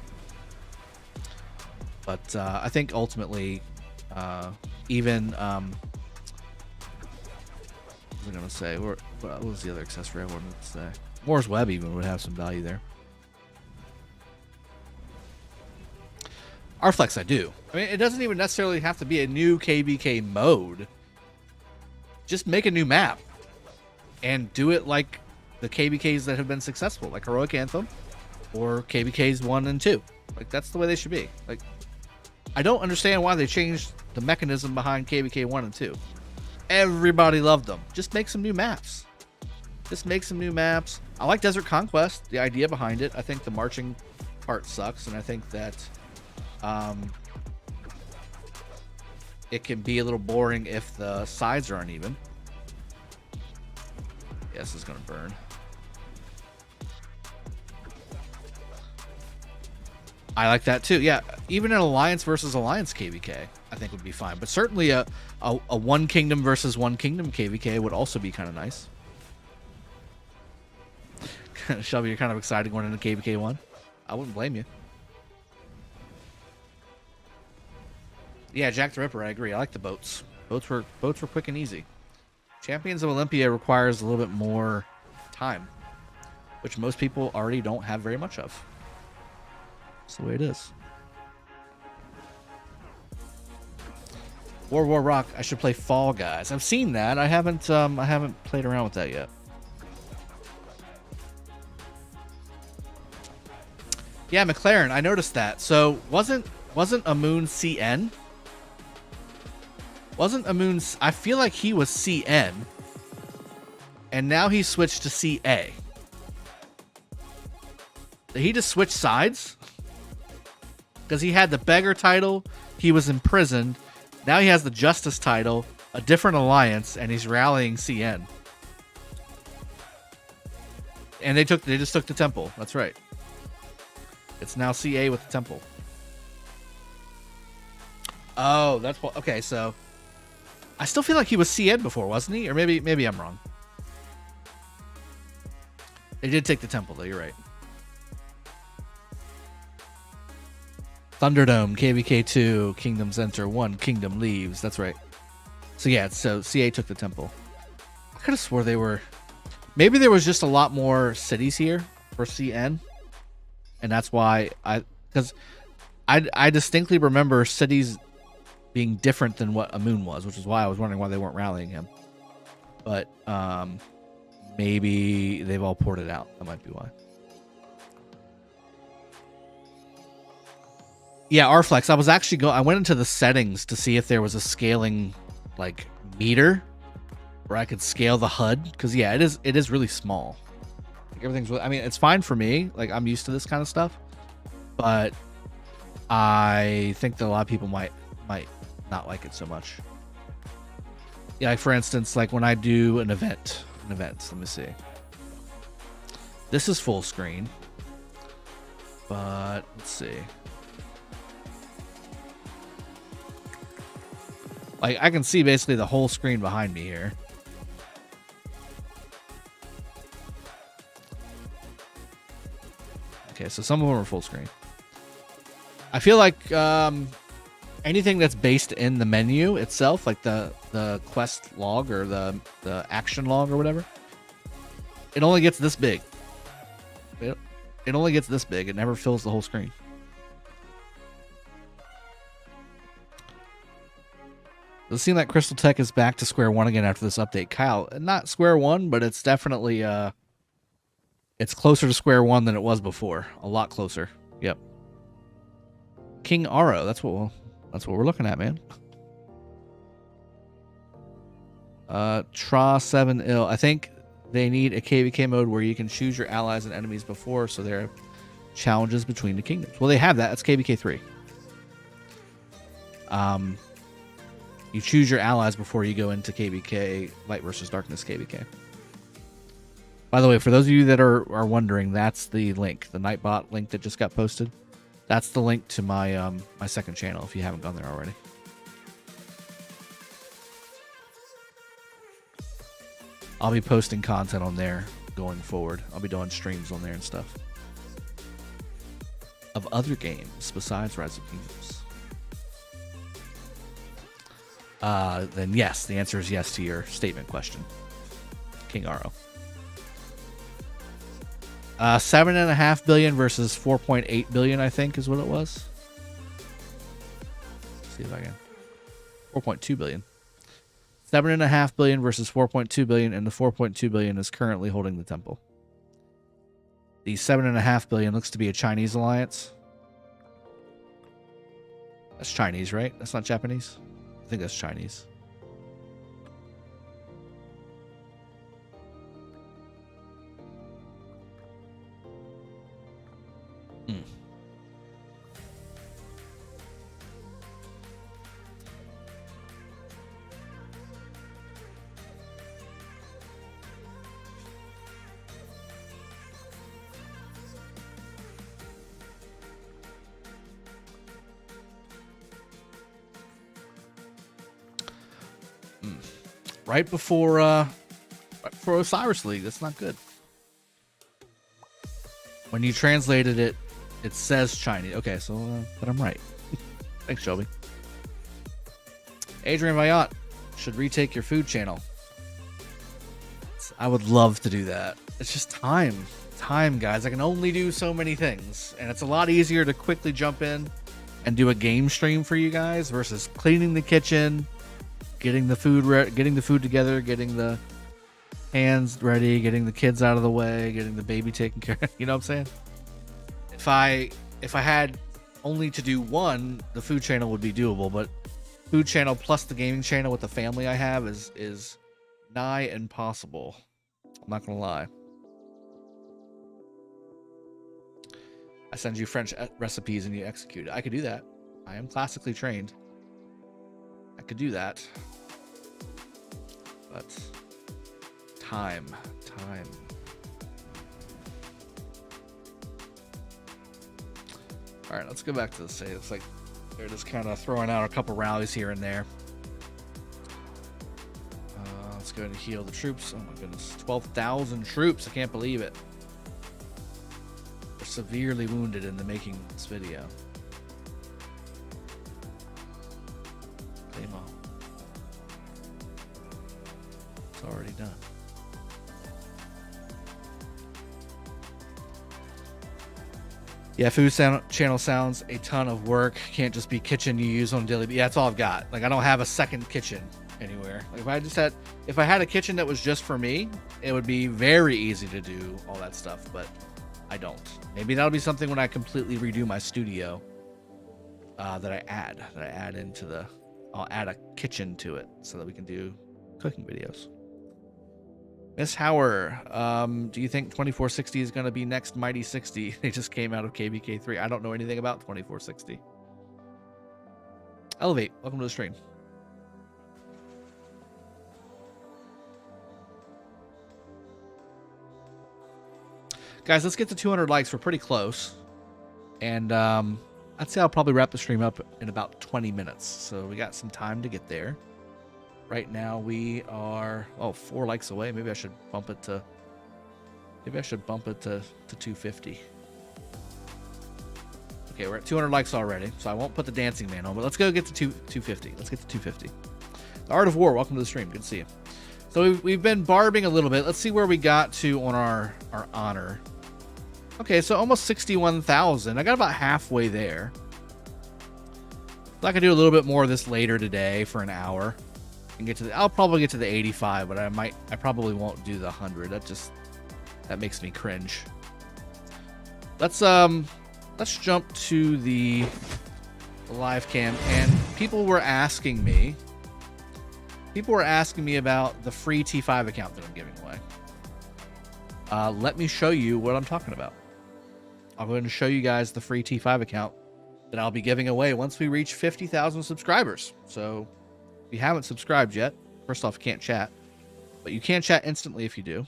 But I think ultimately, even... what was I going to say? What was the other accessory I wanted to say? Moore's Web even would have some value there. Arflex, I do. I mean, it doesn't even necessarily have to be a new KvK mode. Just make a new map. And do it like the KvKs that have been successful, like Heroic Anthem or KvKs 1 and 2. Like, that's the way they should be. Like, I don't understand why they changed the mechanism behind KvK 1 and 2. Everybody loved them. Just make some new maps. Just make some new maps. I like Desert Conquest, the idea behind it. I think the marching part sucks, and I think that it can be a little boring if the sides are uneven. Yes, it's going to burn. I like that too. Yeah, even an Alliance versus Alliance KvK, I think would be fine. But certainly a one kingdom versus one kingdom KvK would also be kind of nice. Shelby, you're kind of excited going into KvK 1. I wouldn't blame you. Yeah, Jack the Ripper, I agree. I like the boats. Boats were quick and easy. Champions of Olympia requires a little bit more time, which most people already don't have very much of. That's the way it is. War Rock, I should play Fall Guys. I've seen that. I haven't played around with that yet. Yeah, McLaren, I noticed that. So wasn't Amun CN? Wasn't Amun? I feel like he was CN, and now he switched to CA. Did he just switch sides? Because he had the beggar title, he was imprisoned. Now he has the justice title, a different alliance, and he's rallying CN. And they just took the temple. That's right. It's now CA with the temple. Oh, that's what. Okay, so I still feel like he was CN before, wasn't he? Or maybe I'm wrong. They did take the temple, though. You're right. Thunderdome, KvK 2, Kingdoms enter, 1 kingdom leaves. That's right. So yeah, so CA took the temple. I could have swore they were... Maybe there was just a lot more cities here for CN. And that's why because I distinctly remember cities being different than what Amun was, which is why I was wondering why they weren't rallying him. But maybe they've all ported out. That might be why. Yeah, Arflex. I was actually I went into the settings to see if there was a scaling like meter where I could scale the HUD, because yeah, it is really small. Like, everything's really, I mean, it's fine for me. Like, I'm used to this kind of stuff, but I think that a lot of people might not like it so much. Yeah, like for instance, like when I do an event, let me see. This is full screen, but let's see. Like, I can see basically the whole screen behind me here. Okay, so some of them are full screen. I feel like anything that's based in the menu itself, like the quest log or the action log or whatever, it only gets this big. It only gets this big. It never fills the whole screen. Does it seem like Crystal Tech is back to square one again after this update? Kyle, not square one, but it's definitely it's closer to square one than it was before. A lot closer. Yep. King Aro. That's what we're looking at, man. Tra7 ill. I think they need a KvK mode where you can choose your allies and enemies before, so there are challenges between the kingdoms. Well, they have that. That's KvK 3. You choose your allies before you go into KvK Light versus Darkness KvK. By the way, for those of you that are wondering, that's the link, the Nightbot link that just got posted. That's the link to my my second channel if you haven't gone there already. I'll be posting content on there going forward. I'll be doing streams on there and stuff of other games besides Rise of Kingdoms. Then yes, the answer is yes to your statement question, King Aro. 7.5 billion versus 4.8 billion, I think, is what it was. Let's see if I can. 4.2 billion. 7.5 billion versus 4.2 billion, and the 4.2 billion is currently holding the temple. The 7.5 billion looks to be a Chinese alliance. That's Chinese, right? That's not Japanese? I think that's Chinese. Right before Osiris League. That's not good. When you translated it, it says Chinese. Okay, so but I'm right. Thanks, Shelby. Adrian Vaillant should retake your food channel. I would love to do that. It's just time, guys. I can only do so many things, and it's a lot easier to quickly jump in and do a game stream for you guys versus cleaning the kitchen, getting the food together, getting the hands ready, getting the kids out of the way, getting the baby taken care of. You know what I'm saying? If I had only to do one, the food channel would be doable, but food channel plus the gaming channel with the family I have is nigh impossible. I'm not gonna lie. I send you French recipes and you execute it. I could do that. I am classically trained. I could do that, but time. All right, let's go back to the state. It's like they're just kind of throwing out a couple rallies here and there. Let's go ahead and heal the troops. Oh my goodness, 12,000 troops! I can't believe it. They're severely wounded in the making of this video. It's already done. Yeah, food channel sounds a ton of work. Can't just be kitchen you use on daily. Yeah, that's all I've got. Like, I don't have a second kitchen anywhere. Like, if I had a kitchen that was just for me, it would be very easy to do all that stuff, but I don't. Maybe that'll be something when I completely redo my studio that I add into the. I'll add a kitchen to it so that we can do cooking videos. Miss Hauer, do you think 2460 is going to be next Mighty 60? They just came out of KvK 3. I don't know anything about 2460. Elevate, welcome to the stream. Guys, let's get to 200 likes. We're pretty close. And I'd say I'll probably wrap the stream up in about 20 minutes. So we got some time to get there. Right now we are 4 likes away. Maybe I should bump it to 250. Okay, we're at 200 likes already, so I won't put the dancing man on, but let's go get to 250. Let's get to 250. The Art of War, welcome to the stream. Good to see you. So we've been barbing a little bit. Let's see where we got to on our honor. Okay, so almost 61,000. I got about halfway there. So I can do a little bit more of this later today for an hour. I'll probably get to the 85, but I probably won't do the 100. That makes me cringe. Let's jump to the the live cam, and people were asking me about the free T5 account that I'm giving away. Let me show you what I'm talking about. I'm going to show you guys the free T5 account that I'll be giving away once we reach 50,000 subscribers. So if you haven't subscribed yet, first off, you can't chat, but you can chat instantly if you do.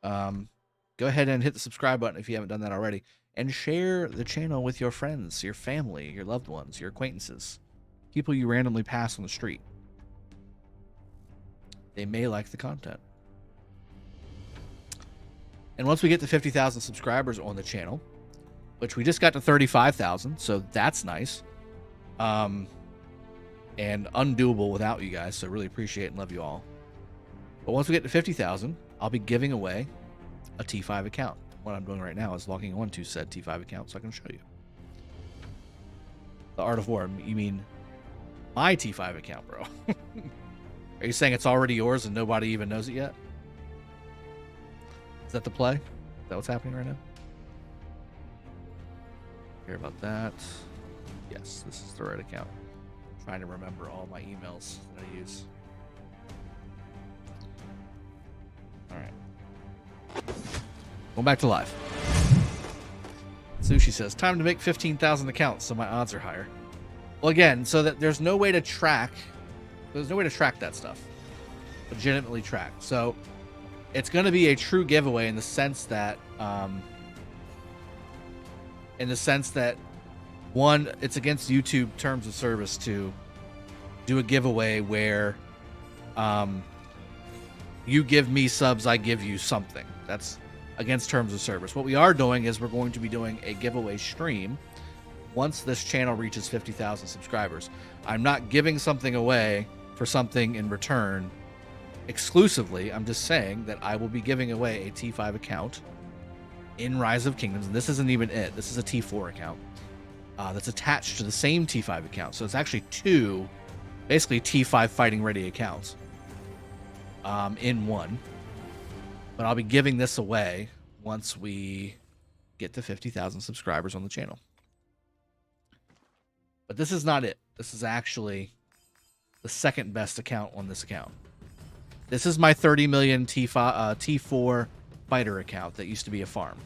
Go ahead and hit the subscribe button if you haven't done that already, and share the channel with your friends, your family, your loved ones, your acquaintances, people you randomly pass on the street. They may like the content. And once we get to 50,000 subscribers on the channel, which we just got to 35,000, so that's nice, and undoable without you guys, so really appreciate and love you all. But once we get to 50,000, I'll be giving away a T5 account. What I'm doing right now is logging on to said T5 account so I can show you. The Art of War, you mean my T5 account, bro? Are you saying it's already yours and nobody even knows it yet? Is that the play? Is that what's happening right now? Hear about that? Yes, this is the right account. I'm trying to remember all my emails that I use. Alright. Going back to live. Sushi says, time to make 15,000 accounts so my odds are higher. Well, again, so that there's no way to track that stuff. Legitimately track. So it's going to be a true giveaway in the sense that one, it's against YouTube terms of service to do a giveaway where you give me subs, I give you something. That's against terms of service. What we are doing is we're going to be doing a giveaway stream once this channel reaches 50,000 subscribers. I'm not giving something away for something in return exclusively. I'm just saying that I will be giving away a T5 account in Rise of Kingdoms, and this isn't even it. This is a T4 account that's attached to the same T5 account. So it's actually two, basically T5 fighting ready accounts in one. But I'll be giving this away once we get to 50,000 subscribers on the channel. But this is not it. This is actually the second best account on this account. This is my 30 million T4 fighter account that used to be a farm.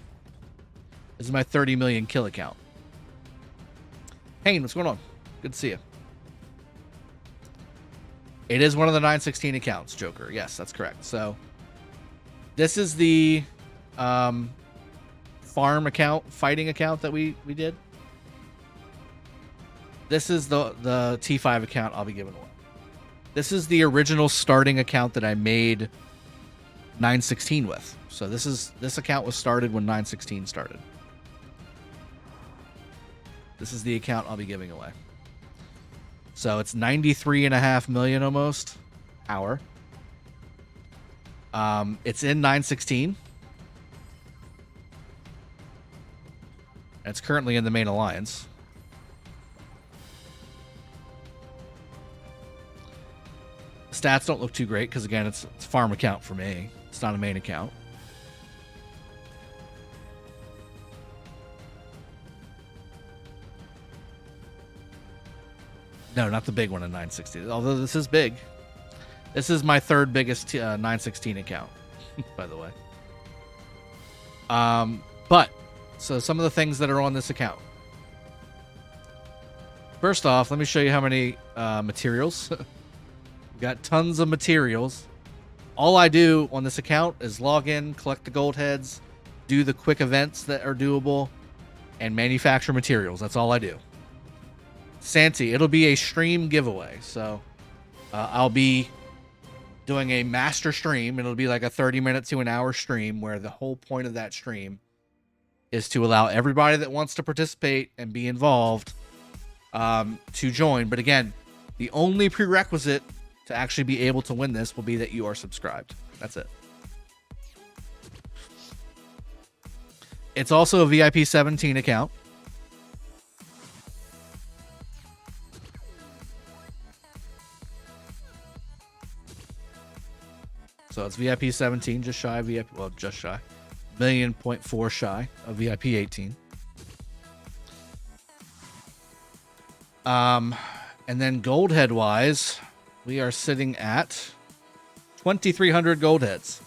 This is my 30 million kill account. Hey, what's going on? Good to see you. It is one of the 916 accounts, Joker. Yes, that's correct. So this is the farm account, fighting account that we did. This is the T5 account I'll be giving away. This is the original starting account that I made 916 with. So this account was started when 916 started. This is the account I'll be giving away. So it's 93.5 million almost power. It's in 916. It's currently in the main alliance. Stats don't look too great because, again, it's a farm account for me. It's not a main account. No, not the big one in 960. Although this is big. This is my third biggest 916 account, by the way. But, so some of the things that are on this account. First off, let me show you how many materials. We've got tons of materials. All I do on this account is log in, collect the gold heads, do the quick events that are doable, and manufacture materials. That's all I do. Santi, it'll be a stream giveaway. So I'll be doing a master stream. It'll be like a 30-minute to an hour stream where the whole point of that stream is to allow everybody that wants to participate and be involved to join. But again, the only prerequisite to actually be able to win this will be that you are subscribed. That's it. It's also a VIP 17 account. So it's VIP 17, just shy of VIP, well, just shy. 1.4 million shy of VIP 18. And then gold head wise, we are sitting at 2,300 gold heads.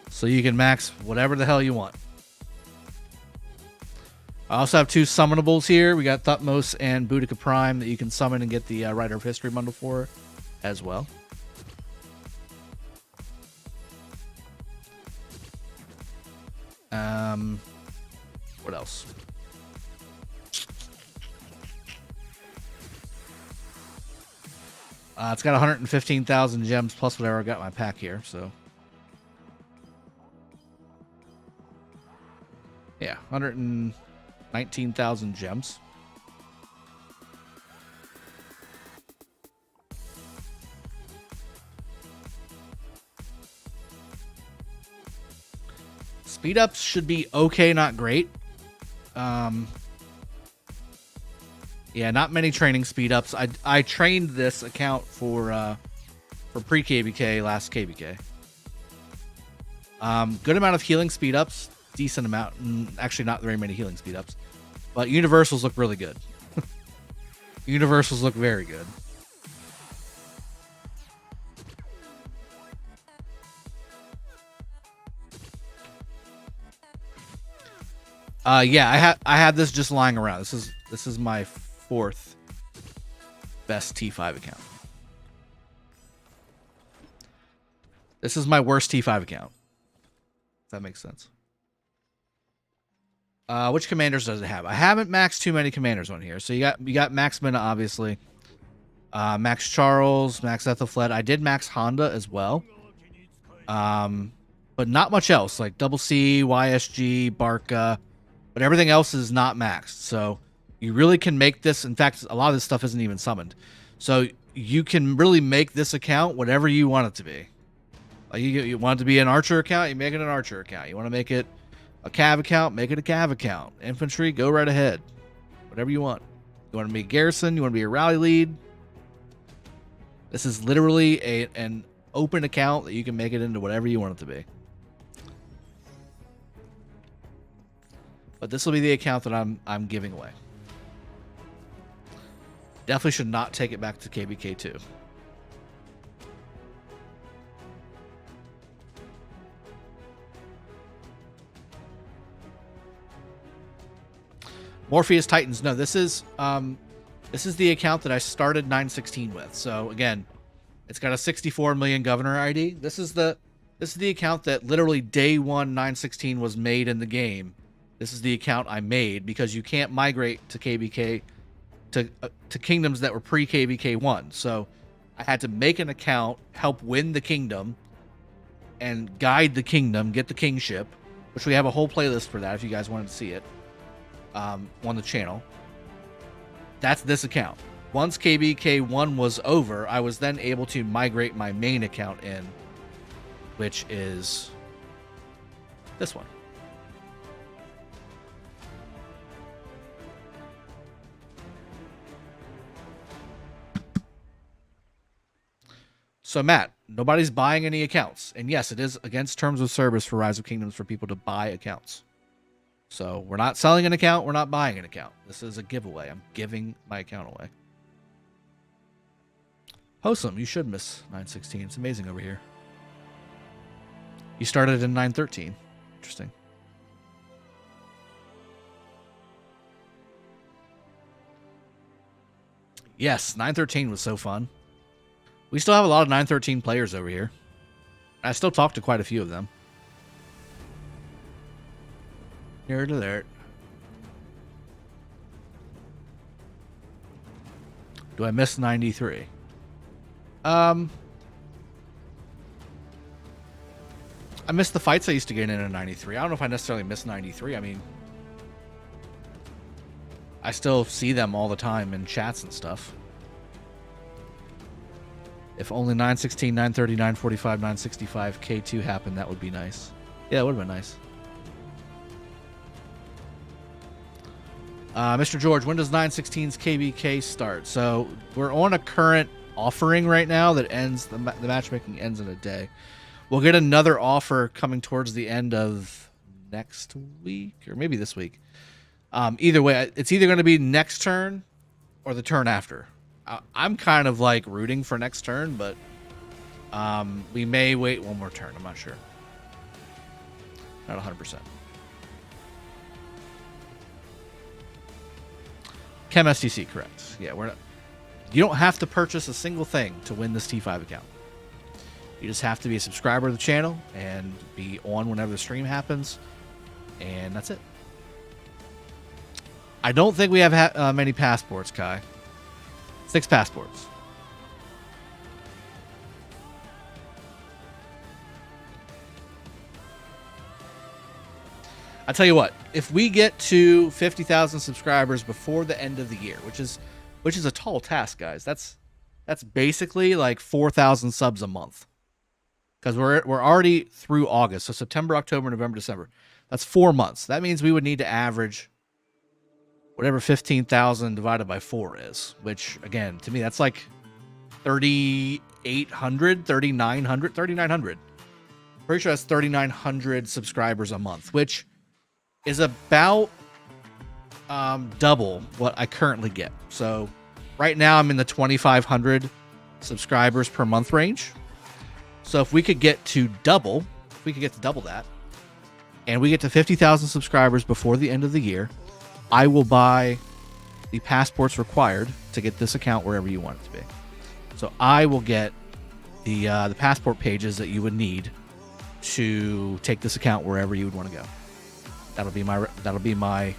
So you can max whatever the hell you want. I also have 2 summonables here. We got Thutmose and Boudica Prime that you can summon and get the Writer of History bundle for as well. What else? It's got 115,000 gems plus whatever I got in my pack here, so. Yeah, 119,000 gems. Speed ups should be okay, not great. Yeah, not many training speed ups. I trained this account for pre KvK last KvK. Good amount of healing speed ups, decent amount, and actually not very many healing speed ups. But universals look really good. Universals look very good. Yeah, I had this just lying around. This is my 4th best T5 account. This is my worst T5 account. If that makes sense. Which commanders does it have? I haven't maxed too many commanders on here. So you got Max Minna, obviously. Max Charles, Max Ethelfled. I did max Honda as well. But not much else. Like Double C, YSG, Barca. But everything else is not maxed. So you really can make this. In fact, a lot of this stuff isn't even summoned. So you can really make this account whatever you want it to be. Like you want it to be an archer account, you make it an archer account. You want to make it a cav account, make it a cav account. Infantry, go right ahead. Whatever you want. You want to be a garrison, you want to be a rally lead. This is literally an open account that you can make it into whatever you want it to be. But this will be the account that I'm giving away. Definitely should not take it back to KvK 2. Morpheus Titans. No, this is the account that I started 916 with. So again, it's got a 64 million governor ID. This is the account that literally day 1 916 was made in the game. This is the account I made because you can't migrate to KvK to kingdoms that were pre KvK 1. So I had to make an account, help win the kingdom, and guide the kingdom, get the kingship, which we have a whole playlist for that if you guys wanted to see it. On the channel. That's this account. Once KvK 1 was over, I was then able to migrate my main account in, which is this one. So Matt, nobody's buying any accounts. And yes, it is against terms of service for Rise of Kingdoms for people to buy accounts. So we're not selling an account. We're not buying an account. This is a giveaway. I'm giving my account away. Wholesome, you should miss 916. It's amazing over here. You started in 913. Interesting. Yes, 913 was so fun. We still have a lot of 913 players over here. I still talk to quite a few of them. Nerd alert. Do I miss 93? I missed the fights I used to get in 93. I don't know if I necessarily miss 93. I mean, I still see them all the time in chats and stuff. If only 916, 930, 945, 965 K2 happened, that would be nice. Yeah, it would have been nice. Mr. George, when does 916's KvK start? So we're on a current offering right now that ends, the matchmaking ends in a day. We'll get another offer coming towards the end of next week, or maybe this week. Either way, it's either going to be next turn or the turn after. I'm kind of like rooting for next turn, but we may wait one more turn. I'm not sure. Not 100%. K960, correct. Yeah, we're not. You don't have to purchase a single thing to win this T5 account. You just have to be a subscriber of the channel and be on whenever the stream happens, and that's it. I don't think we have many passports, Kai. 6 passports. I tell you what, if we get to 50,000 subscribers before the end of the year, which is a tall task, guys. That's basically like 4,000 subs a month. Because we're already through August, so September, October, November, December. That's 4 months. That means we would need to average whatever 15,000 divided by 4 is, which again, to me, that's like 3,800, 3,900, 3,900. Pretty sure that's 3,900 subscribers a month, which is about double what I currently get. So right now I'm in the 2,500 subscribers per month range. So if we could get to double, that, and we get to 50,000 subscribers before the end of the year, I will buy the passports required to get this account wherever you want it to be. So I will get the passport pages that you would need to take this account wherever you would want to go. That'll be my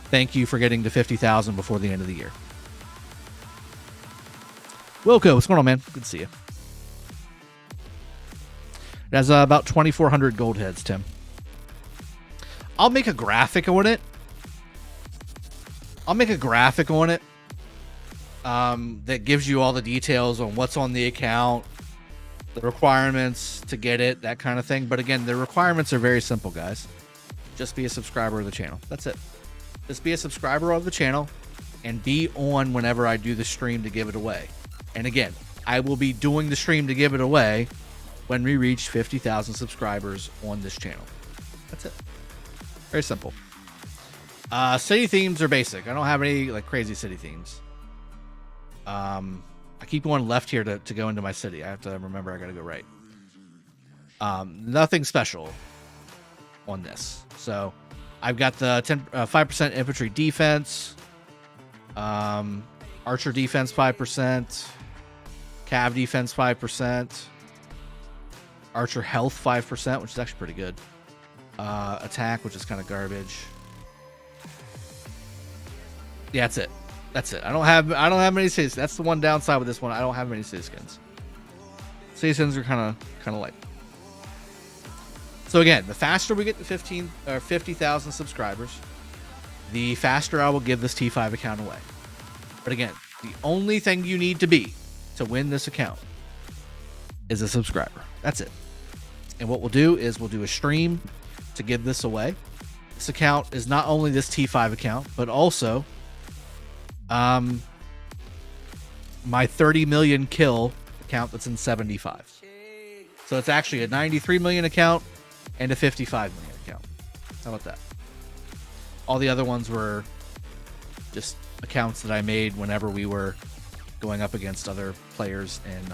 thank you for getting to 50,000 before the end of the year. Wilco, what's going on, man? Good to see you. It has about 2,400 gold heads, Tim. I'll make a graphic on it. That gives you all the details on what's on the account, the requirements to get it, that kind of thing. But again, the requirements are very simple, guys. Just be a subscriber of the channel. That's it. Just be a subscriber of the channel and be on whenever I do the stream to give it away. And again, I will be doing the stream to give it away when we reach 50,000 subscribers on this channel. That's it. Very simple. City themes are basic. I don't have any like crazy city themes. I keep going left here to go into my city. I have to remember I gotta go right. Nothing special on this. So I've got the 5% infantry defense, archer defense 5%, cav defense 5%, archer health 5%, which is actually pretty good. Attack, which is kind of garbage. Yeah, that's it. That's it. I don't have many city. That's the one downside with this one. I don't have many city skins. City skins are kind of light. So again, the faster we get to 50,000 subscribers, the faster I will give this T5 account away. But again, the only thing you need to be to win this account is a subscriber. That's it. And what we'll do is we'll do a stream to give this away. This account is not only this T5 account, but also my 30 million kill account that's in 75. So it's actually a 93 million account and a 55 million account. How about that? All the other ones were just accounts that I made whenever we were going up against other players in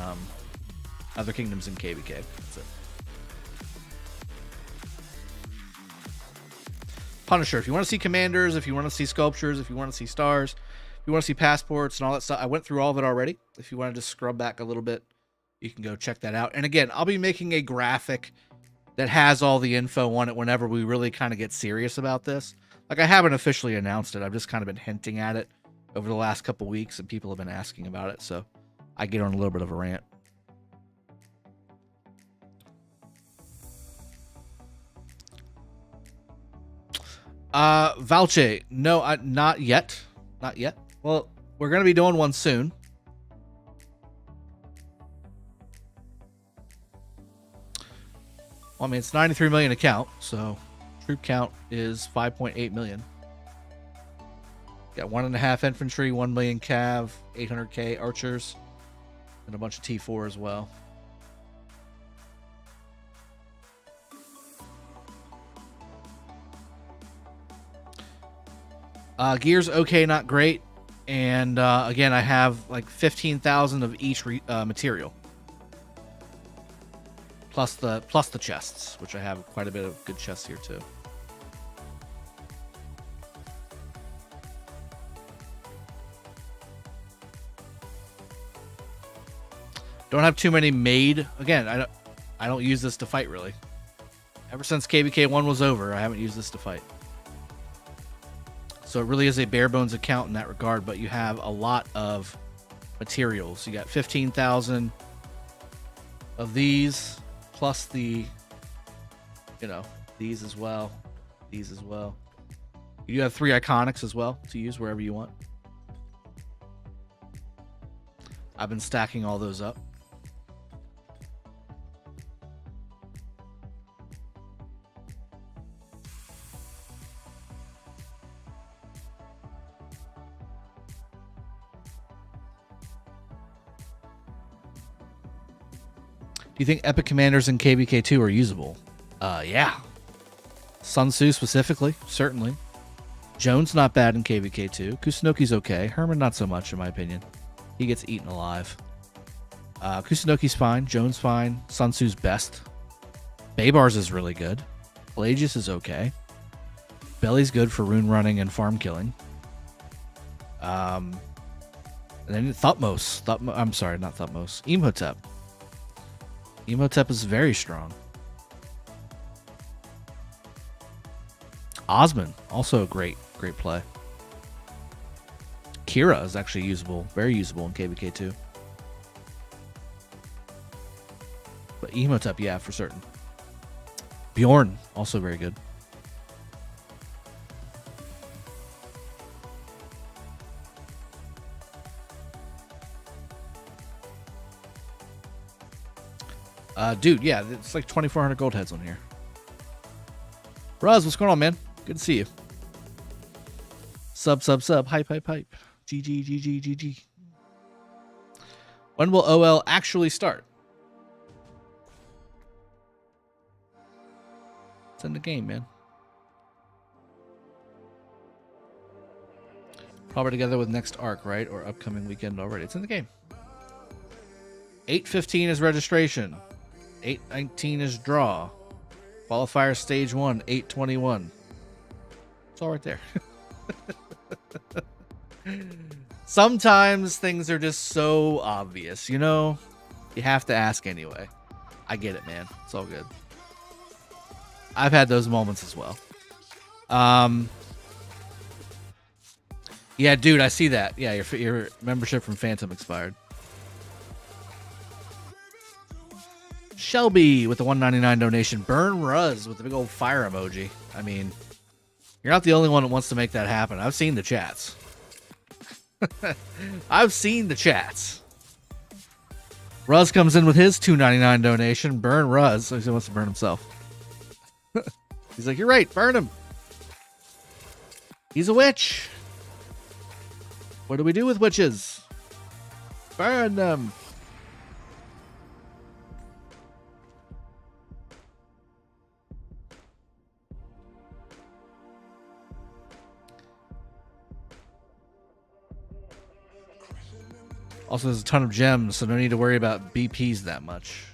other kingdoms in KvK. That's it. Punisher, if you want to see commanders, if you want to see sculptures, if you want to see stars, if you want to see passports and all that stuff, I went through all of it already. If you want to just scrub back a little bit, you can go check that out. And again, I'll be making a graphic that has all the info on it whenever we really kind of get serious about this. Like, I haven't officially announced it. I've just kind of been hinting at it over the last couple weeks, and people have been asking about it, so I get on a little bit of a rant. Valche, no, not yet. Not yet. Well, we're going to be doing one soon. Well, I mean, it's 93 million account, so troop count is 5.8 million. Got 1.5 infantry, 1 million cav, 800k archers, and a bunch of T4 as well. Gear's okay, not great. And again, I have like 15,000 of each material. Plus the chests, which I have quite a bit of good chests here too. Don't have too many made. Again, I don't use this to fight really. Ever since KvK 1 was over, I haven't used this to fight. So it really is a bare bones account in that regard, but you have a lot of materials. You got 15,000 of these, plus the, you know, these as well, these as well. You do have 3 iconics as well to use wherever you want. I've been stacking all those up. Do you think epic commanders in KvK 2 are usable? Yeah. Sun Tzu specifically, certainly. Jones not bad in KvK 2. Kusunoki's okay. Herman not so much in my opinion. He gets eaten alive. Kusunoki's fine. Jones fine. Sun Tzu's best. Baybars is really good. Pelagius is okay. Belly's good for rune running and farm killing. And then Thutmose. I'm sorry, not Thutmose. Imhotep. Imhotep is very strong. Osman, also a great play. Kira is actually usable, very usable in KvK 2. But Imhotep, yeah, for certain. Bjorn, also very good. Dude, yeah, it's like 2,400 gold heads on here. Ruz, what's going on, man? Good to see you. Sub. Hype. GG. When will OL actually start? It's in the game, man. Probably together with next arc, right? Or upcoming weekend already. It's in the game. 8:15 is registration. 8:19 is draw. Qualifier stage 1, 8:21. It's all right there. Sometimes things are just so obvious, you know? You have to ask anyway. I get it, man. It's all good. I've had those moments as well. Yeah, dude, I see that. Yeah, your membership from Phantom expired. Shelby with the 199 donation. Burn Ruz with the big old fire emoji. I mean, you're not the only one that wants to make that happen. I've seen the chats. I've seen the chats. Ruz comes in with his 299 donation. Burn Ruz. So he wants to burn himself. He's like, you're right. Burn him. He's a witch. What do we do with witches? Burn them. Also, there's a ton of gems, so no need to worry about BPs that much.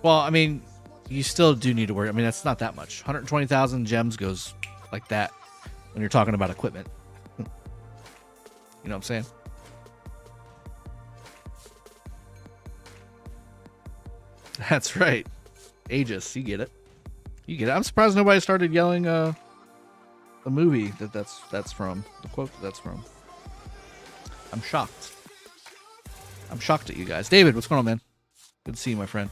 Well, I mean, you still do need to worry. I mean, that's not that much. 120,000 gems goes like that when you're talking about equipment. You know what I'm saying? That's right. Aegis, you get it. You get it. I'm surprised nobody started yelling the movie that's from. The quote that's from. I'm shocked. I'm shocked at you guys. David, what's going on, man? Good to see you, my friend.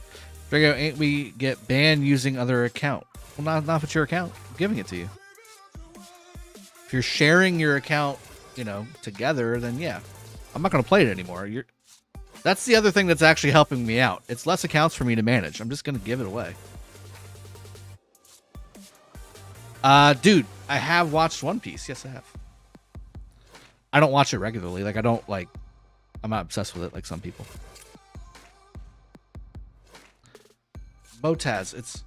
Drago, ain't we get banned using other account? Well, not if it's your account. I'm giving it to you. If you're sharing your account, you know, together, then yeah. I'm not going to play it anymore. That's the other thing that's actually helping me out. It's less accounts for me to manage. I'm just going to give it away. Dude, I have watched One Piece. Yes, I have. I don't watch it regularly. Like, I don't, like... I'm not obsessed with it like some people. Motaz,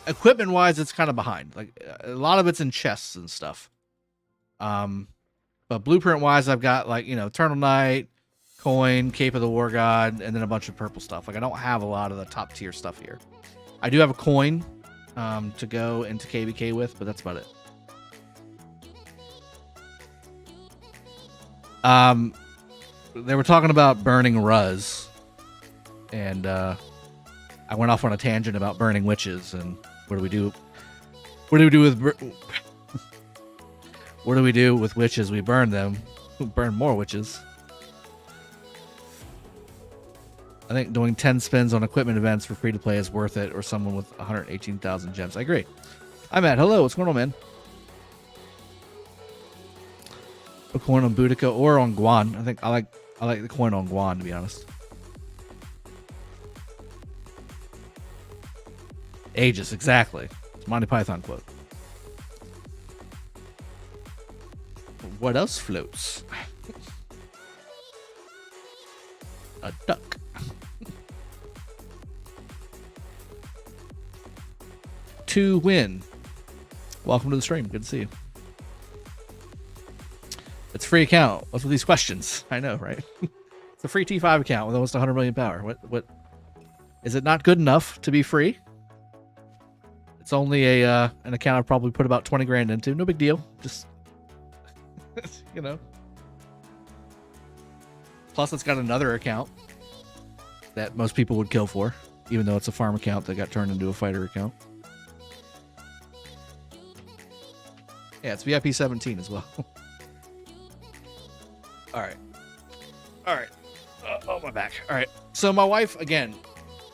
equipment-wise, it's kind of behind. Like, a lot of it's in chests and stuff. But blueprint-wise, I've got, like, you know, Eternal Knight, Coin, Cape of the War God, and then a bunch of purple stuff. Like, I don't have a lot of the top-tier stuff here. I do have a coin to go into KvK with, but that's about it. They were talking about burning Ruz, and I went off on a tangent about burning witches, and what do we do? What do we do with what do we do with witches? We burn them. We burn more witches. I think doing 10 spins on equipment events for free to play is worth it, or someone with 118,000 gems. I agree. Hi Matt. Hello. What's going on, man? A coin on Boudica or on Guan. I think I like the coin on Guan, to be honest. Aegis, exactly. It's Monty Python quote. What else floats? A duck. To win. Welcome to the stream. Good to see you. It's a free account. What's with these questions? I know, right? It's a free T5 account with almost 100 million power. What? Is it not good enough to be free? It's only an account I've probably put about 20 grand into. No big deal. Just, you know. Plus, it's got another account that most people would kill for, even though it's a farm account that got turned into a fighter account. Yeah, it's VIP 17 as well. All right. Oh, my back. All right. So my wife, again,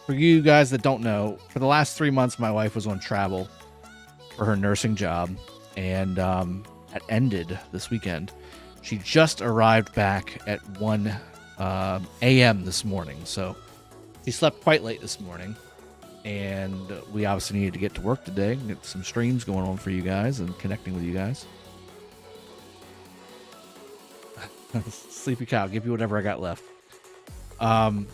for you guys that don't know, for the last 3 months, my wife was on travel for her nursing job, and it ended this weekend. She just arrived back at 1 a.m. this morning, so she slept quite late this morning, and we obviously needed to get to work today and get some streams going on for you guys and connecting with you guys. Sleepy cow, give you whatever I got left. But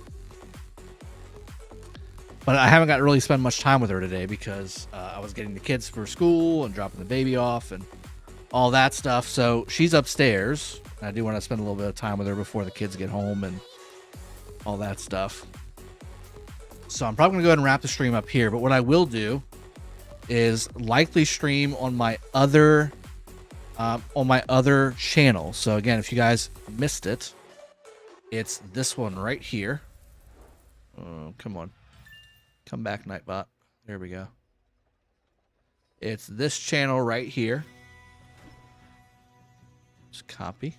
I haven't got to really spend much time with her today because I was getting the kids for school and dropping the baby off and all that stuff. So she's upstairs. I do want to spend a little bit of time with her before the kids get home and all that stuff. So I'm probably going to go ahead and wrap the stream up here. But what I will do is likely stream on my other channel. So again, if you guys missed it, it's this one right here. Oh, come on. Come back, Nightbot. There we go. It's this channel right here. Just copy.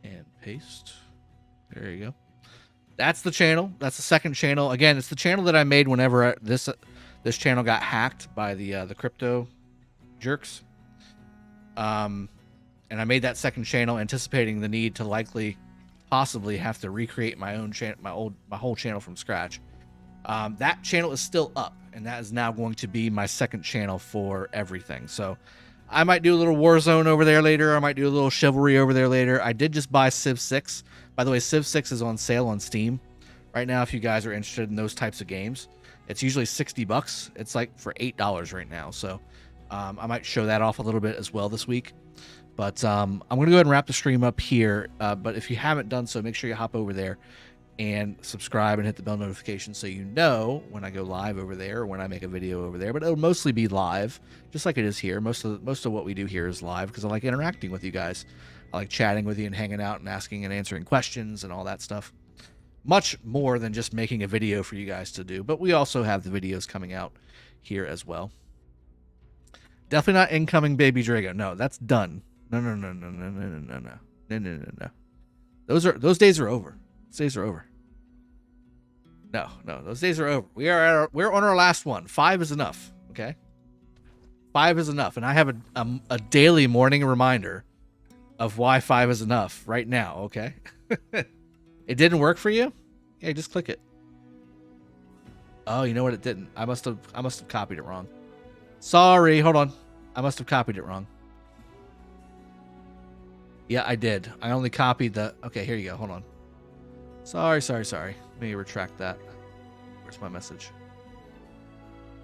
And paste. There you go. That's the channel. That's the second channel. Again, it's the channel that I made whenever this channel got hacked by the crypto jerks. And I made that second channel anticipating the need to likely possibly have to recreate my own channel, my whole channel from scratch. That channel is still up, and that is now going to be my second channel for everything. So I might do a little Warzone over there later. I might do a little Chivalry over there later. I did just buy Civ 6. By the way, Civ 6 is on sale on Steam right now if you guys are interested in those types of games. It's usually $60. It's like for $8 right now. So I might show that off a little bit as well this week. But I'm going to go ahead and wrap the stream up here. But if you haven't done so, make sure you hop over there and subscribe and hit the bell notification so you know when I go live over there or when I make a video over there. But it'll mostly be live, just like it is here. Most of what we do here is live because I like interacting with you guys. I like chatting with you and hanging out and asking and answering questions and all that stuff. Much more than just making a video for you guys to do. But we also have the videos coming out here as well. Definitely not incoming Baby Drago. No, that's done. No. Those days are over. Those days are over. No, those days are over. We're on our last one. 5 is enough. Okay, 5 is enough, and I have a daily morning reminder of why 5 is enough right now. Okay, it didn't work for you. Yeah, just click it. Oh, you know what? It didn't. I must have copied it wrong. Sorry, hold on. I must have copied it wrong. Yeah, I did. I only copied the... Okay, here you go. Hold on. Sorry. Let me retract that. Where's my message?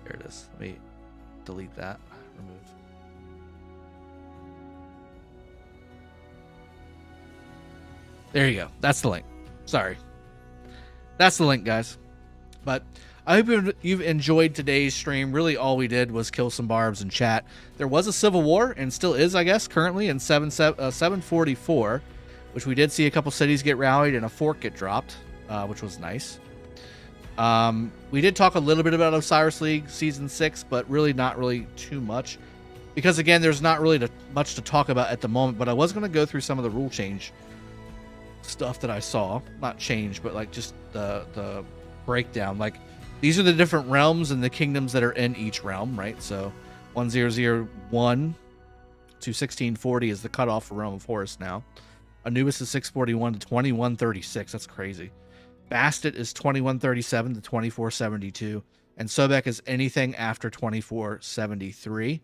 There it is. Let me delete that. Remove. There you go. That's the link. Sorry. That's the link, guys. But I hope you've enjoyed today's stream. Really, all we did was kill some barbs and chat. There was a civil war, and still is, I guess, currently in 744, which we did see a couple cities get rallied and a fort get dropped, which was nice. We did talk a little bit about Osiris League Season 6, but really not really too much. Because, again, there's not really much to talk about at the moment, but I was going to go through some of the rule change stuff that I saw. Not change, but, like, just the breakdown. Like, these are the different realms and the kingdoms that are in each realm, right? So 1001 to 1640 is the cutoff for Realm of Horus now. Anubis is 641 to 2136. That's crazy. Bastet is 2137 to 2472. And Sobek is anything after 2473.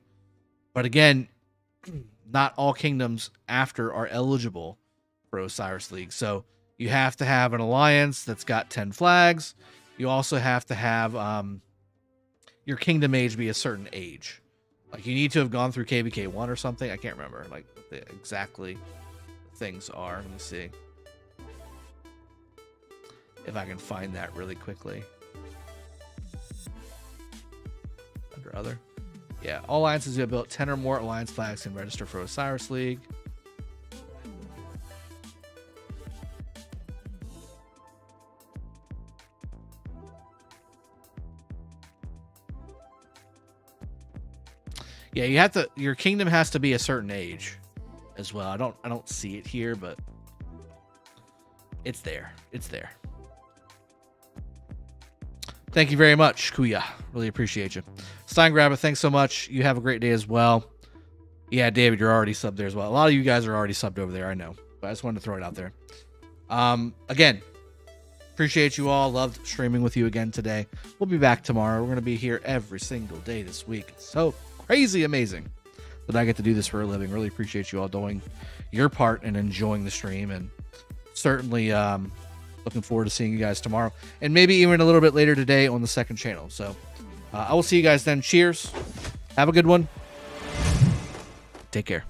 But again, not all kingdoms after are eligible for Osiris League. So you have to have an alliance that's got 10 flags. You also have to have your kingdom age be a certain age. Like, you need to have gone through KvK 1 or something. I can't remember, like, what the exactly things are. Let me see if I can find that really quickly. Under other. Yeah, all alliances who have built 10 or more alliance flags can register for Osiris League. Yeah, you have to. Your kingdom has to be a certain age, as well. I don't see it here, but it's there. It's there. Thank you very much, Kuya. Really appreciate you. Steingrabber, thanks so much. You have a great day as well. Yeah, David, you're already subbed there as well. A lot of you guys are already subbed over there, I know. But I just wanted to throw it out there. Again, appreciate you all. Loved streaming with you again today. We'll be back tomorrow. We're going to be here every single day this week. So crazy amazing that I get to do this for a living. Really appreciate you all doing your part and enjoying the stream, and certainly looking forward to seeing you guys tomorrow and maybe even a little bit later today on the second channel. So I will see you guys then. Cheers. Have a good one. Take care.